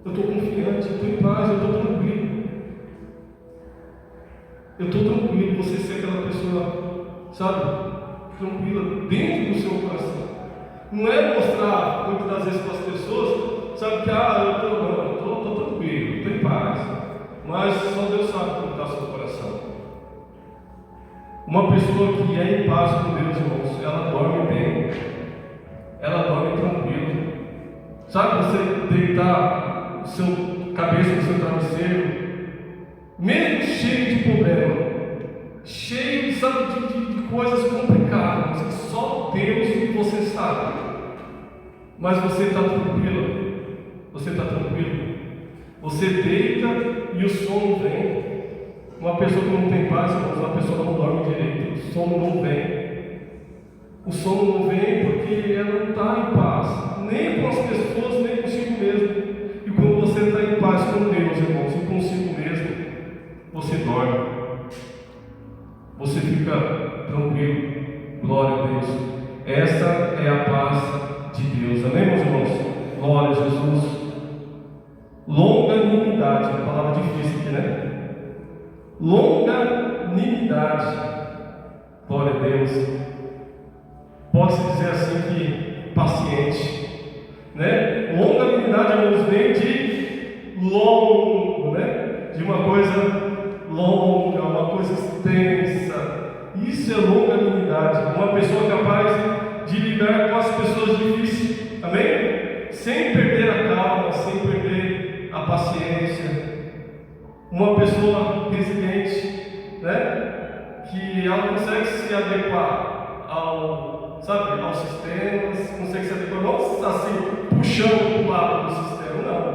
Eu estou confiante, eu estou em paz, eu estou tranquilo. Eu estou tranquilo, você ser aquela pessoa, sabe, tranquila dentro do seu coração. Não é mostrar muitas das vezes para as pessoas, sabe, que eu estou tranquilo, estou em paz, mas só Deus sabe como está o seu coração. Uma pessoa que é em paz com Deus, irmãos, ela dorme bem, ela dorme tranquilo. Sabe, você deitar o seu cabeça no seu travesseiro, mesmo cheio de problema, cheio, sabe, de coisas complicadas, que só Deus e você sabe, mas você está tranquilo, você está tranquilo, você deita e o sono vem. Uma pessoa que não tem paz, uma pessoa não dorme direito, o sono não vem. O sono não vem porque ela não está em paz, nem com as pessoas, nem consigo mesmo. E quando você está em paz com Deus, irmãos, e consigo mesmo, você dorme, você fica tranquilo. Glória a Deus. Essa é a paz de Deus. Amém, meus irmãos? Glória a Jesus. Longanimidade, palavra difícil aqui, né? Longanimidade. Glória a Deus. Pode-se dizer assim que paciente, né? Longanimidade, irmãos, vem de longo, né? De uma coisa longa, uma coisa extensa. Isso é longanimidade. Uma pessoa capaz de lidar com as pessoas difíceis. Amém? paciência. Uma pessoa resiliente, né? Que ela consegue se adequar ao sistemas, consegue se adequar, não assim, puxando para o lado do sistema, não.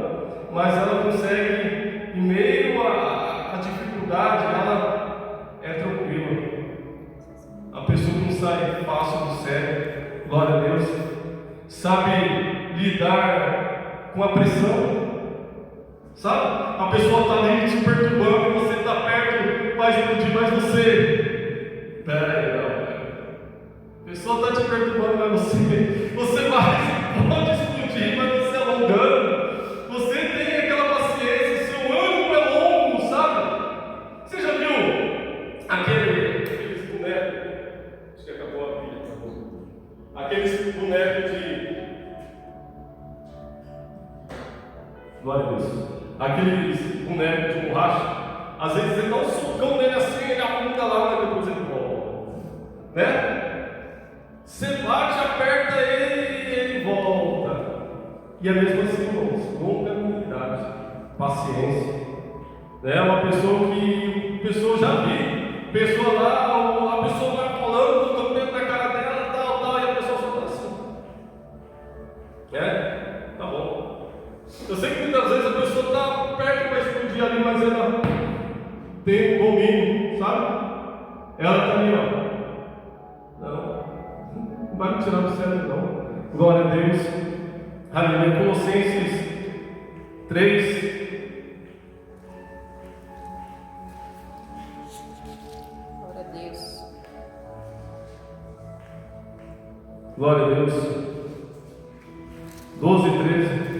Mas ela consegue, em meio à dificuldade, ela é tranquila. A pessoa que não sai fácil do sério, glória a Deus, sabe lidar com a pressão. Sabe? A pessoa está ali te perturbando e você está perto, vai explodir, mas você. Peraí, não. A pessoa está te perturbando, mas você pode explodir, mas você é alongando. Você tem aquela paciência, seu ânimo é longo, sabe? Você já viu aqueles bonecos? Acho que acabou a pilha, acabou. Aqueles bonecos de. Glória a Deus. Aqueles bonecos de borracha, às vezes você dá um socão nele assim, ele afunda lá, mas depois ele volta, né? Você bate, aperta ele e ele volta. E é mesmo assim, irmãos, longanimidade, paciência, né? Uma pessoa que a pessoa já viu, pessoa lá, a pessoa vai falando, botando dentro da cara dela, tal, e a pessoa só está assim, tá bom. Eu sei que muitas vezes a pessoa está perto para explodir ali, mas ela tem um domínio, sabe? Ela está ali, ó. Não vai me tirar do sério, não. Glória a Deus. Aleluia. Colossenses 3. Glória a Deus. Glória a Deus. 12 e 13.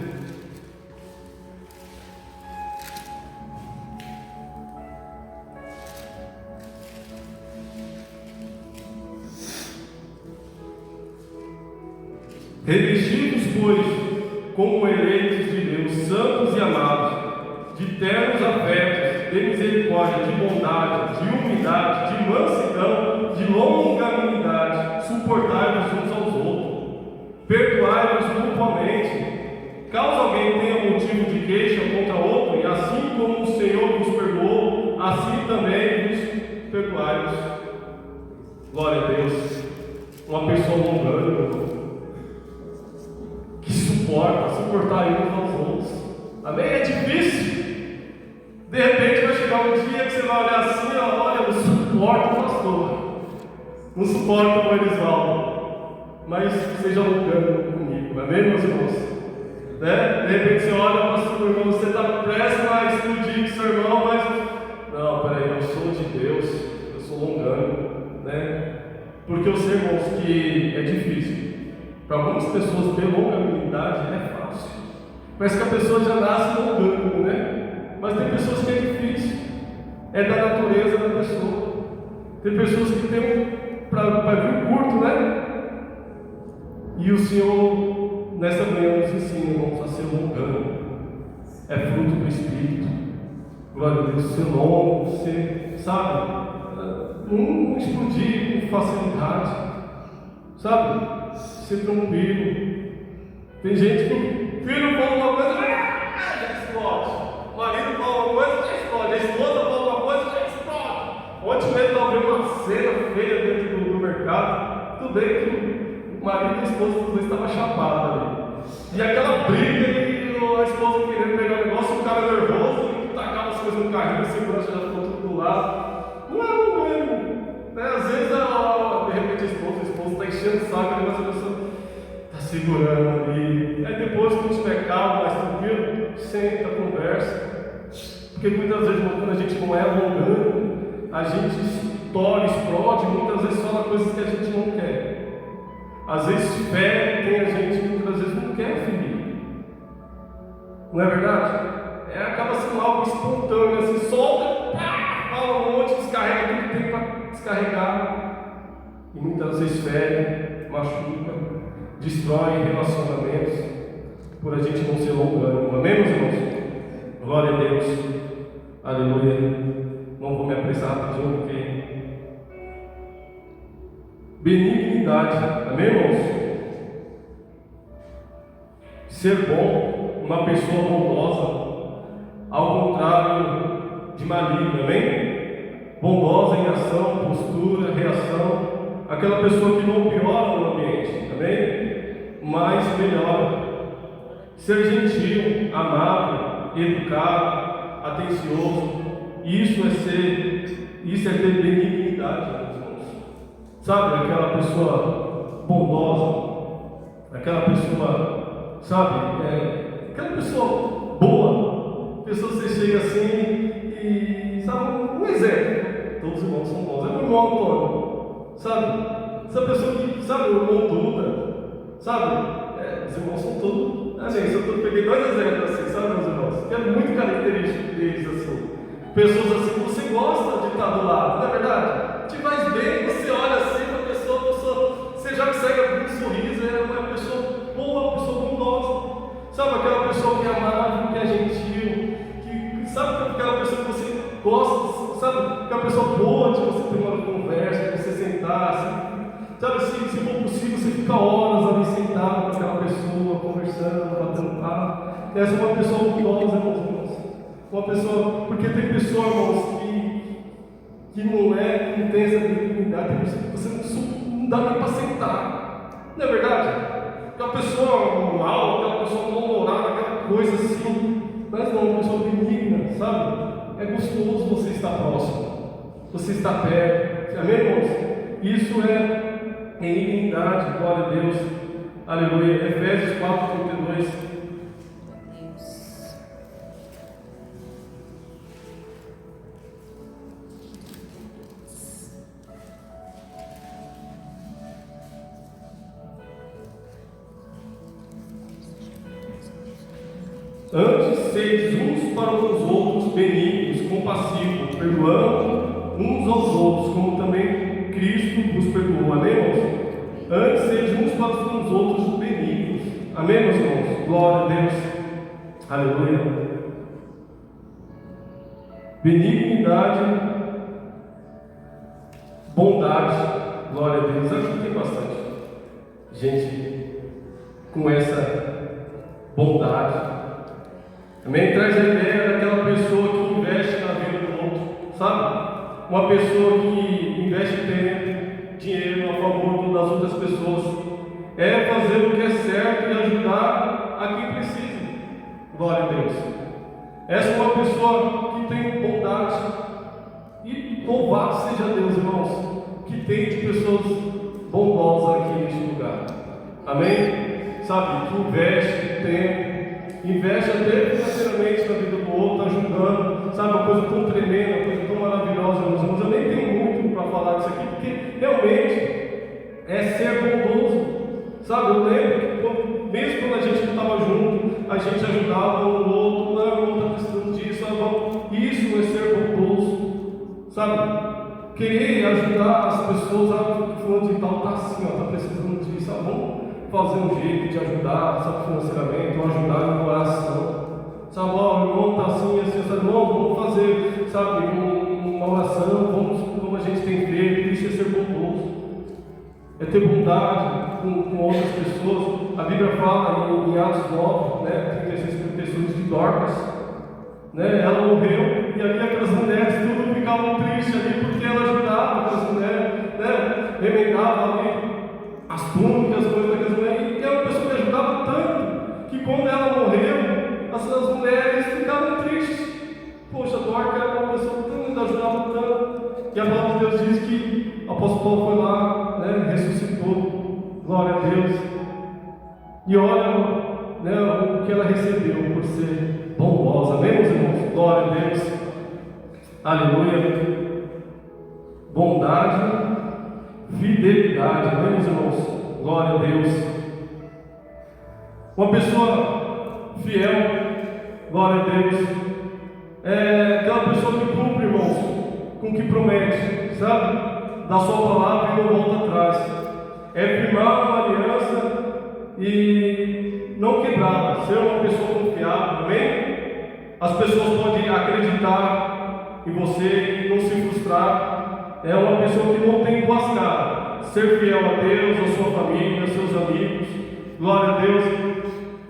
Revestidos, pois, como eleitos de Deus, santos e amados, de ternos afetos, de misericórdia, de bondade, de humildade, de mansidão, de longanimidade, suportai-vos uns aos outros, perdoai-vos mutuamente, caso alguém tenha motivo de queixa contra outro, e assim como o Senhor vos perdoou, assim também vos perdoai-vos. Glória a Deus. Uma pessoa longânima, suportar uns aos outros. Amém? É difícil. De repente vai chegar um dia que você vai olhar assim, olha, eu não suporto o pastor, não suporto o Elisvaldo, mas seja longânimo comigo. Amém, meus irmãos? Né? De repente você olha, pastor, irmão, você está prestes a explodir com seu irmão, mas não, peraí, eu sou de Deus, eu sou longânimo, né? Porque eu sei, irmãos, que é difícil. Para algumas pessoas ter longanimidade é fácil. Parece que a pessoa já nasce longânimo, né? Mas tem pessoas que é difícil. É da natureza da pessoa. Tem pessoas que tem para vir curto, né? E o Senhor, nessa manhã, nos ensina, irmãos, a ser longânimo. É fruto do Espírito. Glória a Deus, ser longo, ser, sabe? Não explodir com facilidade. Sabe? Ser tranquilo. Tem gente que o filho fala uma coisa, já explode. O marido fala uma coisa, já explode. A esposa fala uma coisa, já explode. Ontem mesmo eu vi uma cena feia dentro do mercado. Tudo bem que o marido e a esposa tudo estavam chapados ali. E aquela briga, e a esposa querendo pegar o negócio, o cara nervoso, e tacava as coisas no carrinho, a segurança já ficou tudo do lado. Não é um mesmo. Né? Às vezes, de repente, a esposa está enchendo o saco, mas a pessoa está segurando ali. Aí depois, quando estiver calmo, mais tranquilo, senta, conversa. Porque muitas vezes, quando a gente não é longânimo, a gente estoura, explode, muitas vezes fala coisas que a gente não quer. Às vezes fere, tem a gente que muitas vezes não quer ferir. Não é verdade? Acaba sendo algo espontâneo, assim, solta, fala um monte, descarrega tudo que tem para descarregar. E muitas vezes fere, machuca, destrói relacionamentos, por a gente não ser longânimo. Amém, meus irmãos? Glória a Deus. Aleluia. Não vou me apressar rapidinho, porque benignidade. Amém, irmãos? Ser bom, uma pessoa bondosa, ao contrário de maligna, amém? Bondosa em ação, postura, reação, aquela pessoa que não piora o ambiente, amém? Mas melhora. Ser gentil, amável, educado, atencioso, isso é ter benignidade, meus irmãos. Sabe, aquela pessoa bondosa, aquela pessoa, sabe, aquela pessoa boa, pessoa que você chega assim e, sabe, um exemplo, todos os irmãos são bons, é o irmão Antônio, sabe, essa pessoa que, sabe, o irmão Duda, sabe, os irmãos são todos. Gente, eu peguei 2 exemplos assim, sabe, meus irmãos? Que é muito característico deles assim. Pessoas assim, você gosta de estar do lado, não é verdade? Te faz bem, você olha assim para a pessoa, você já consegue abrir um sorriso, é uma pessoa boa, uma pessoa bondosa. Sabe, aquela pessoa que é amável, que é gentil, que sabe aquela pessoa que você gosta, sabe, aquela pessoa boa de você ter uma conversa, de você sentar, assim. Sabe, se for possível, você fica horas ali sentado com aquela pessoa, conversando, batendo papo. Essa é uma pessoa bondosa, irmãos. Uma pessoa, porque tem pessoa, irmãos, que não tem essa dignidade, tem pessoa que você não dá nem para sentar. Não é verdade? Aquela pessoa mal, aquela pessoa mal-humorada, aquela coisa assim. Mas não, uma pessoa benigna, sabe? É gostoso você estar próximo, você estar perto. Amém, irmãos? Isso é benignidade, glória a Deus, aleluia. Efésios 4:32. Antes, sedes uns para os outros benignos, compassivos, perdoando uns aos outros, como também Cristo vos perdoou. Amém, irmãos? Antes, sedes uns para os outros benignos. Amém, meus irmãos? Glória a Deus. Aleluia. Benignidade, bondade. Glória a Deus. Acho que tem bastante gente com essa bondade. Amém? Traz a ideia daquela pessoa que investe na vida do outro, sabe? Uma pessoa que investe tempo, dinheiro a favor das outras pessoas, é fazer o que é certo e ajudar a quem precisa. Glória a Deus. Essa é uma pessoa que tem bondade, e louvado seja Deus, irmãos, que tem de pessoas bondosas aqui neste lugar. Amém? Sabe, que investe tempo, investe até financeiramente na vida do outro, ajudando, sabe, uma coisa tão tremenda, uma coisa tão maravilhosa, meus irmãos. Eu nem tenho muito para falar disso aqui, porque realmente é ser bondoso, sabe? Eu lembro que mesmo quando a gente não estava junto, a gente ajudava um no outro, não, o outro está precisando disso, isso é ser bondoso, sabe? Querer ajudar as pessoas, fulano de tal está assim, está precisando disso, vamos fazer um jeito de ajudar, sabe, financeiramente, ou ajudar em oração. Sabe, o irmão está assim, sabe, irmão, vamos fazer, sabe, uma oração, como a gente tem feito, isso é ser bondoso. É ter bondade com outras pessoas. A Bíblia fala em Atos 9, 36, 36 de Dorcas, ela morreu, e ali aquelas mulheres tudo ficavam tristes ali, porque ela ajudava aquelas mulheres, remendava ali as túnicas, as coisas daquelas mulheres, e era uma pessoa que ajudava tanto, que quando ela morreu, as mulheres ficavam tristes. Poxa, Dorcas era uma pessoa que ajudava tanto. E a palavra de Deus diz que o apóstolo Paulo foi lá, ressuscitou, glória a Deus. E olha o que ela recebeu por ser bondosa, amém, meus irmãos? Glória a Deus, aleluia. Bondade, fidelidade, amém, meus irmãos? Glória a Deus. Uma pessoa fiel, glória a Deus, é aquela pessoa que cumpre, irmãos, com o que promete, sabe? Da sua palavra e não volta atrás. É firmar uma aliança e não quebrá-la, ser uma pessoa confiável, amém? As pessoas podem acreditar em você e não se frustrar. É uma pessoa que não tem duas caras. Ser fiel a Deus, a sua família, a seus amigos. Glória a Deus.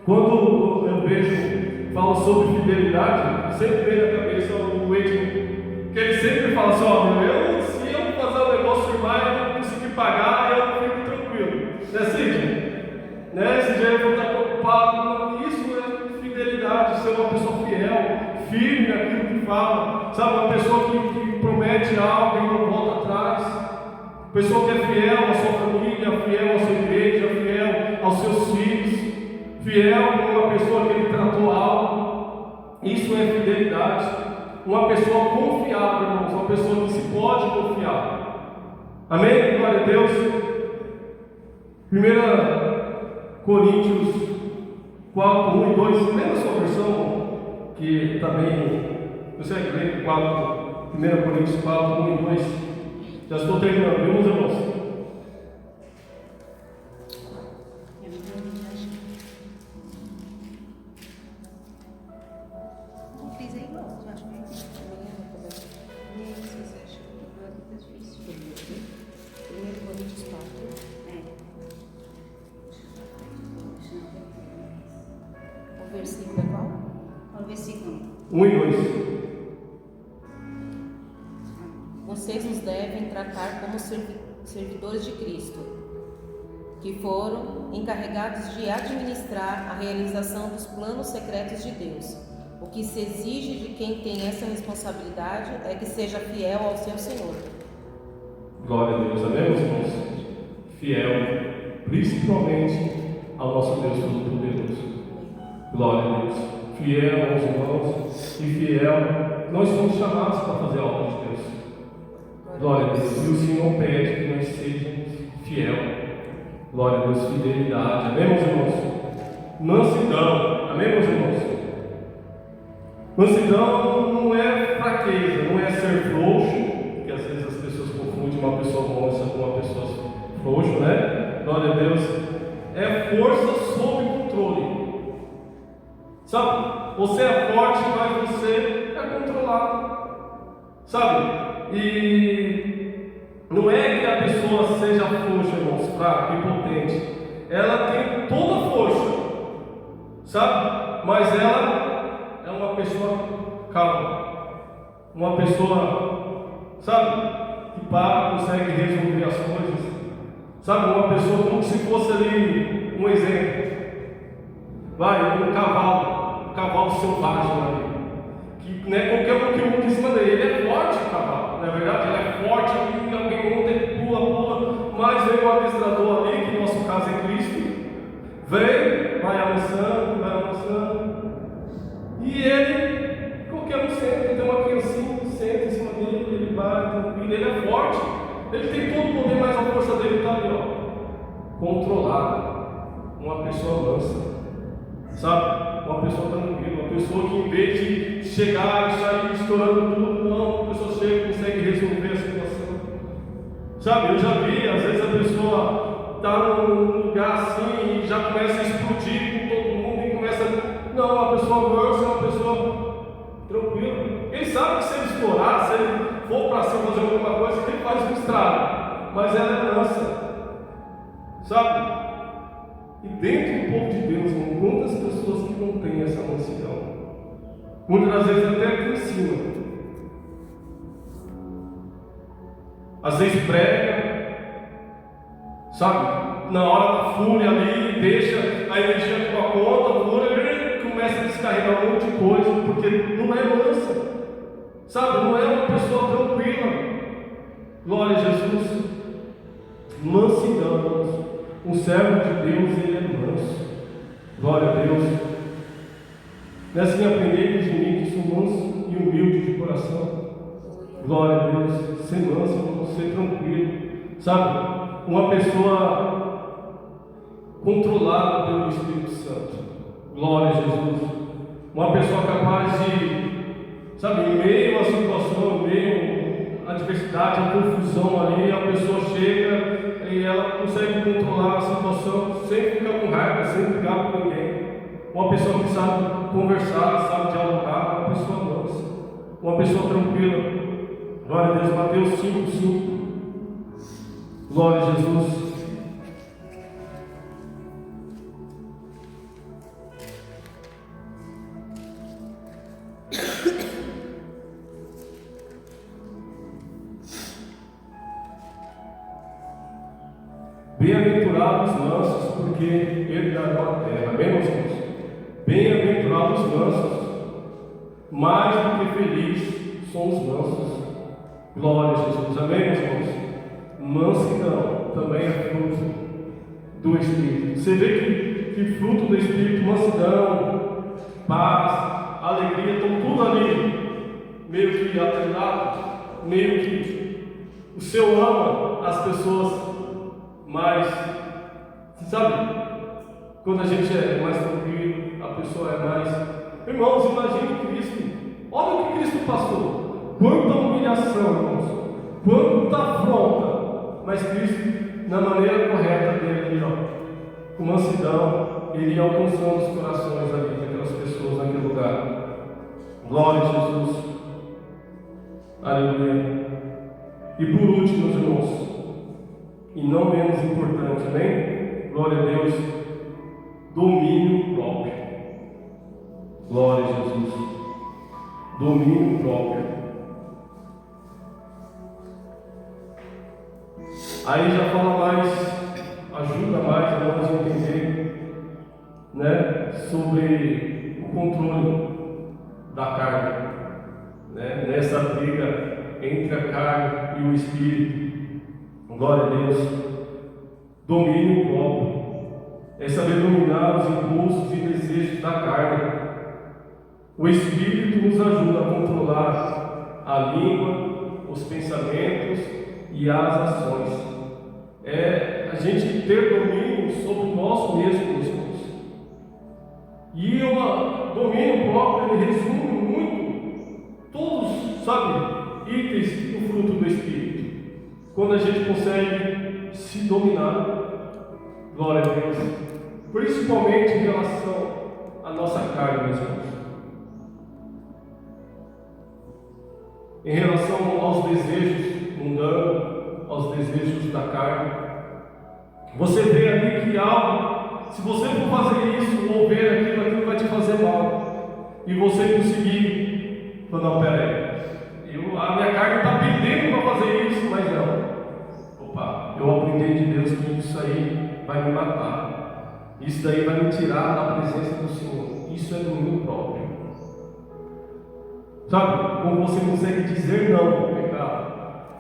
Quando eu vejo, falo sobre fidelidade, fidelidade, sempre vem na cabeça o Edmund, que ele sempre fala assim, ó, se eu fazer um negócio demais, eu não conseguir pagar, eu fico tranquilo. Não é assim, gente? Né? Esse dia eu vou estar preocupado. Isso é fidelidade, ser uma pessoa fiel, firme naquilo que fala. Sabe, uma pessoa que promete algo e não volta atrás. Pessoa que é fiel à sua família, fiel à sua igreja, fiel aos seus filhos, fiel com uma pessoa que ele tratou algo. Isso é fidelidade. Uma pessoa confiável, irmãos, uma pessoa que se pode confiar. Amém? Glória a Deus. 1 Coríntios 4, 1 e 2, lembra a sua versão, que também, você ler 1 Coríntios 4, 1 e 2. Já estou terminando, viu, meus irmãos? Não fiz aí, não. Eu acho que vocês acham que é difícil. 1 Coríntios 4. O versículo é qual? O versículo 1 e 2. Vocês nos devem tratar como servidores de Cristo, que foram encarregados de administrar a realização dos planos secretos de Deus. O que se exige de quem tem essa responsabilidade é que seja fiel ao seu Senhor. Glória a Deus, amém, meus irmãos? Fiel, principalmente ao nosso Deus Todo-Poderoso. Glória a Deus. Fiel aos irmãos e fiel, nós somos chamados para fazer a obra de Deus. Glória a Deus. E o Senhor pede que nós sejamos fiel. Glória a Deus, fidelidade. Amém, meus irmãos? Mansidão. Amém, meus irmãos? Mansidão não é fraqueza, não é ser frouxo, que às vezes as pessoas confundem uma pessoa mansa com uma pessoa frouxa, né? Glória a Deus. É força sob controle. Sabe? Você é forte, mas você é controlado. Sabe? E não é que a pessoa seja frouxa, irmãos, fraca, impotente. Ela tem toda a força, sabe? Mas ela é uma pessoa calma, uma pessoa, sabe, que para, consegue resolver as coisas, sabe? Uma pessoa como se fosse ali um exemplo. Vai, um cavalo selvagem ali, que não é qualquer um que monta em cima dele. Ele é forte, o cavalo, não é verdade? Ele é forte, alguém monta, ele pula, mas vem o administrador ali, que no nosso caso é Cristo, vem, vai avançando, e ele, qualquer um senta, tem uma criancinha, senta em cima dele, ele vai, tranquilo, ele é forte, ele tem todo o poder, mas a força dele está ali, ó, controlada, uma pessoa mansa. Sabe? Uma pessoa tranquila, uma pessoa que em vez de chegar e sair estourando tudo, não, a pessoa chega e consegue resolver a situação. Sabe? Eu já vi, às vezes a pessoa está num lugar assim e já começa a explodir com todo mundo e começa. Não, uma pessoa mansa, uma pessoa tranquila. Ele sabe que se ele estourar, se ele for para cima fazer alguma coisa, ele faz um estrago, mas ela é mansa. Sabe? E dentro do povo de Deus, quantas pessoas que não têm essa mansidão? Muitas das vezes até aqui em cima. Às vezes prega, sabe? Na hora da fúria ali, deixa a energia com a conta, a fúria, começa a descarregar um monte de coisa, porque não é mansa, sabe? Não é uma pessoa tranquila. Glória a Jesus. Mansidão. Um servo de Deus, ele é manso. Glória a Deus. Não é assim aprender de mim que sou manso e humilde de coração. Glória a Deus. Ser manso, ser tranquilo. Sabe? Uma pessoa controlada pelo Espírito Santo. Glória a Jesus. Uma pessoa capaz de, sabe, em meio à situação, em meio à adversidade, à confusão ali, a pessoa chega e ela consegue controlar a situação sem ficar com raiva, sem brigar com ninguém. Uma pessoa que sabe conversar, sabe dialogar, uma pessoa mansa, uma pessoa tranquila. Glória a Deus, Mateus 5:5. Glória a Jesus. Bem-aventurados os mansos, porque herdarão a terra. Amém, meus irmãos? Bem-aventurados os mansos, mais do que felizes são os mansos. Glória a Jesus. Amém, meus irmãos? Mansidão também é fruto do Espírito. Você vê que fruto do Espírito, mansidão, paz, alegria, estão tudo ali, meio que atrelados, meio que o Senhor ama as pessoas mais, sabe, quando a gente é mais tranquilo, a pessoa é mais. Irmãos, imagine Cristo, olha o que Cristo passou, quanta humilhação, irmãos, quanta afronta, mas Cristo, na maneira correta dele, com mansidão, ele ia alcançando os corações ali, daquelas pessoas naquele lugar. Glória a Jesus. Aleluia. E por último, meus irmãos, e não menos importante, amém? Glória a Deus, domínio próprio. Glória a Jesus. Domínio próprio. Aí já fala mais, ajuda mais a nós entender, né, sobre o controle da carne, né, nessa briga entre a carne e o Espírito. Glória a Deus. Domínio próprio é saber dominar os impulsos e desejos da carne. O Espírito nos ajuda a controlar a língua, os pensamentos e as ações. É a gente ter domínio sobre nós mesmos, irmãos. E o domínio próprio, ele resume muito todos, sabe, itens do fruto do Espírito. Quando a gente consegue se dominar, glória a Deus, principalmente em relação à nossa carne, meus irmãos. Em relação aos desejos mundanos, aos desejos da carne, você vê ali que algo, se você for fazer isso ou ver aquilo, aquilo vai te fazer mal, e você conseguir, não, peraí, a minha carne está pedindo para fazer isso, mas não. Opa, eu aprendi de Deus que isso aí vai me matar. Isso daí vai me tirar da presença do Senhor. Isso é domínio próprio. Sabe? Quando você consegue dizer não ao pecado.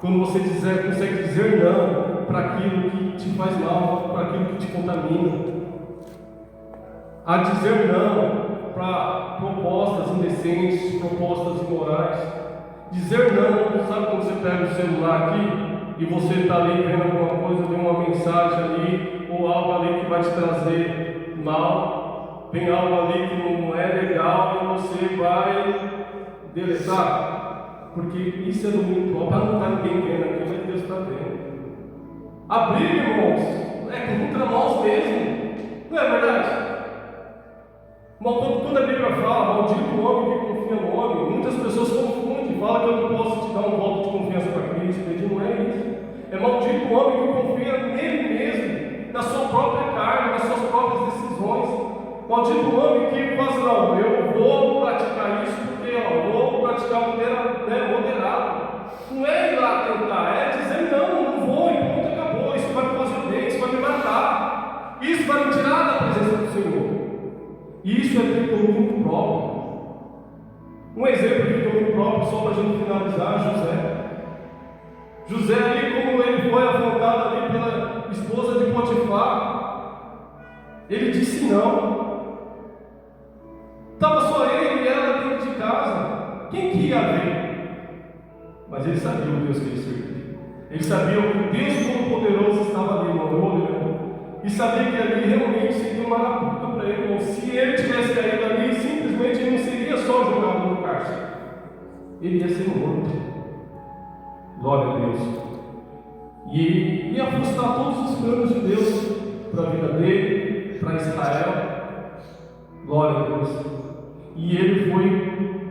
Quando você consegue dizer não para aquilo que te faz mal, para aquilo que te contamina. A dizer não para propostas indecentes, propostas imorais. Dizer não, sabe quando você pega o celular aqui e você está ali vendo alguma coisa, vê uma mensagem ali, ou algo ali que vai te trazer mal, tem algo ali que não é legal e você vai deletar, porque isso é domínio próprio, não está ninguém vendo aqui, mas Deus está vendo. A briga, irmãos, é contra nós mesmos, não é verdade? Quando a Bíblia fala, maldito o homem que confia no homem, muitas pessoas confundem, falam que eu não posso te dar um voto de confiança para Cristo, mas não é isso. É maldito o homem que confia nele mesmo, na sua própria carne, nas suas próprias decisões. Maldito o homem que fala assim, não, eu vou praticar isso porque eu vou praticar moderado. Não é ir lá tentar, é dizer não vou e ponto, acabou. Isso vai me fazer bem, isso vai me matar. Isso vai me tirar da presença do Senhor. Isso é ter domínio próprio. Um exemplo de domínio próprio, só para a gente finalizar, José. José ali, como ele foi afrontado ali pela esposa de Potifar, ele disse não. Estava só ele e ela dentro de casa. Quem que ia ver? Mas ele sabia o Deus que ele servia. Ele sabia que o Deus Todo-Poderoso estava ali no olho, né? E sabia que ali realmente seria uma arapuca para ele, irmão. Se ele tivesse caído ali, simplesmente ele não seria só jogado no cárcere, ele ia ser morto. Glória a Deus. E ia frustrar todos os planos de Deus para a vida dele, para Israel. Glória a Deus. E ele foi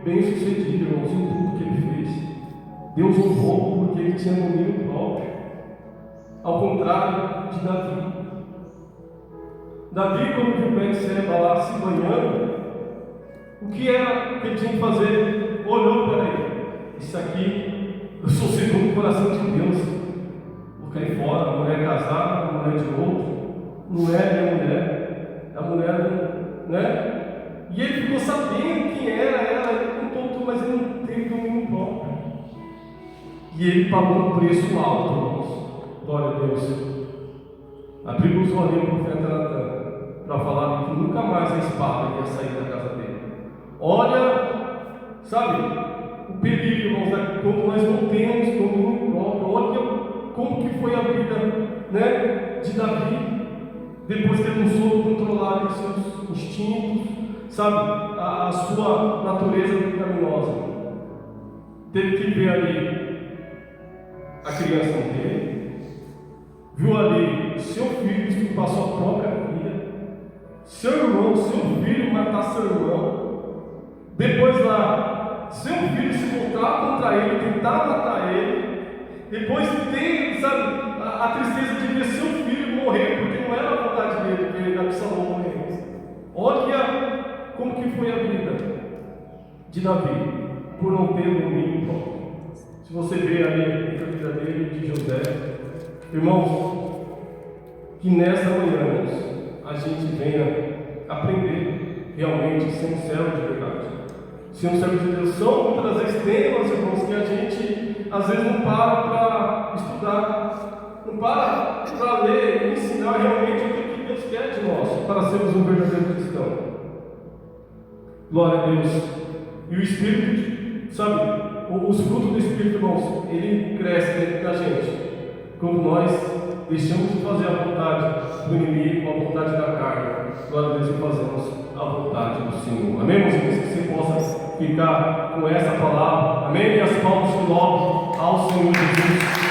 bem sucedido, irmãos, em tudo que ele fez. Deus honrou porque ele tinha domínio próprio, ao contrário de Davi. Davi, quando viu Betseba lá se banhando, o que era que ele tinha que fazer? Olhou para ele. Isso aqui, eu sou segundo o coração de Deus. cair fora, a mulher casada, a mulher de outro. Não é minha mulher, é a mulher, né? E ele ficou sabendo quem era ela, ele contou tudo, mas ele não teve domínio próprio. E ele pagou um preço alto, irmãos. Glória a Deus. Abriu os olhos do profeta Natan para falar que nunca mais a espada ia sair da casa dele. Olha, sabe, o perigo, irmãos, quando nós não temos domínio próprio. Olha como que foi a vida, né, de Davi, depois que ele não soube controlar os seus instintos, sabe, a sua natureza pecaminosa. Teve que ver ali a criação dele, viu ali seu filho estuprar sua própria filha, seu irmão, seu filho matar seu irmão, depois lá, seu filho se voltar contra ele, tentar matar ele, depois ter, sabe, a tristeza de ver seu filho morrer, porque não era a vontade dele que ele Absalão morresse. Olha como que foi a vida de Davi, por não ter domínio próprio. Se você vê ali a vida dele, de José, irmãos, que nessa manhã, irmãos, a gente venha aprender realmente ser um servo de verdade. Ser um servo de Deus. São muitas vezes temas, irmãos, que a gente às vezes não para estudar, não para ler e ensinar realmente o que Deus quer de nós, para sermos um verdadeiro cristão. Glória a Deus. E o Espírito, sabe, os frutos do Espírito, irmãos, ele cresce dentro da gente quando nós deixamos de fazer a vontade do inimigo, a vontade da carne. Glória a Deus, e fazemos a vontade do Senhor. Amém, meus irmãos? Que você possa ficar com essa palavra. Amém? E as palmas de louvor ao Senhor Jesus.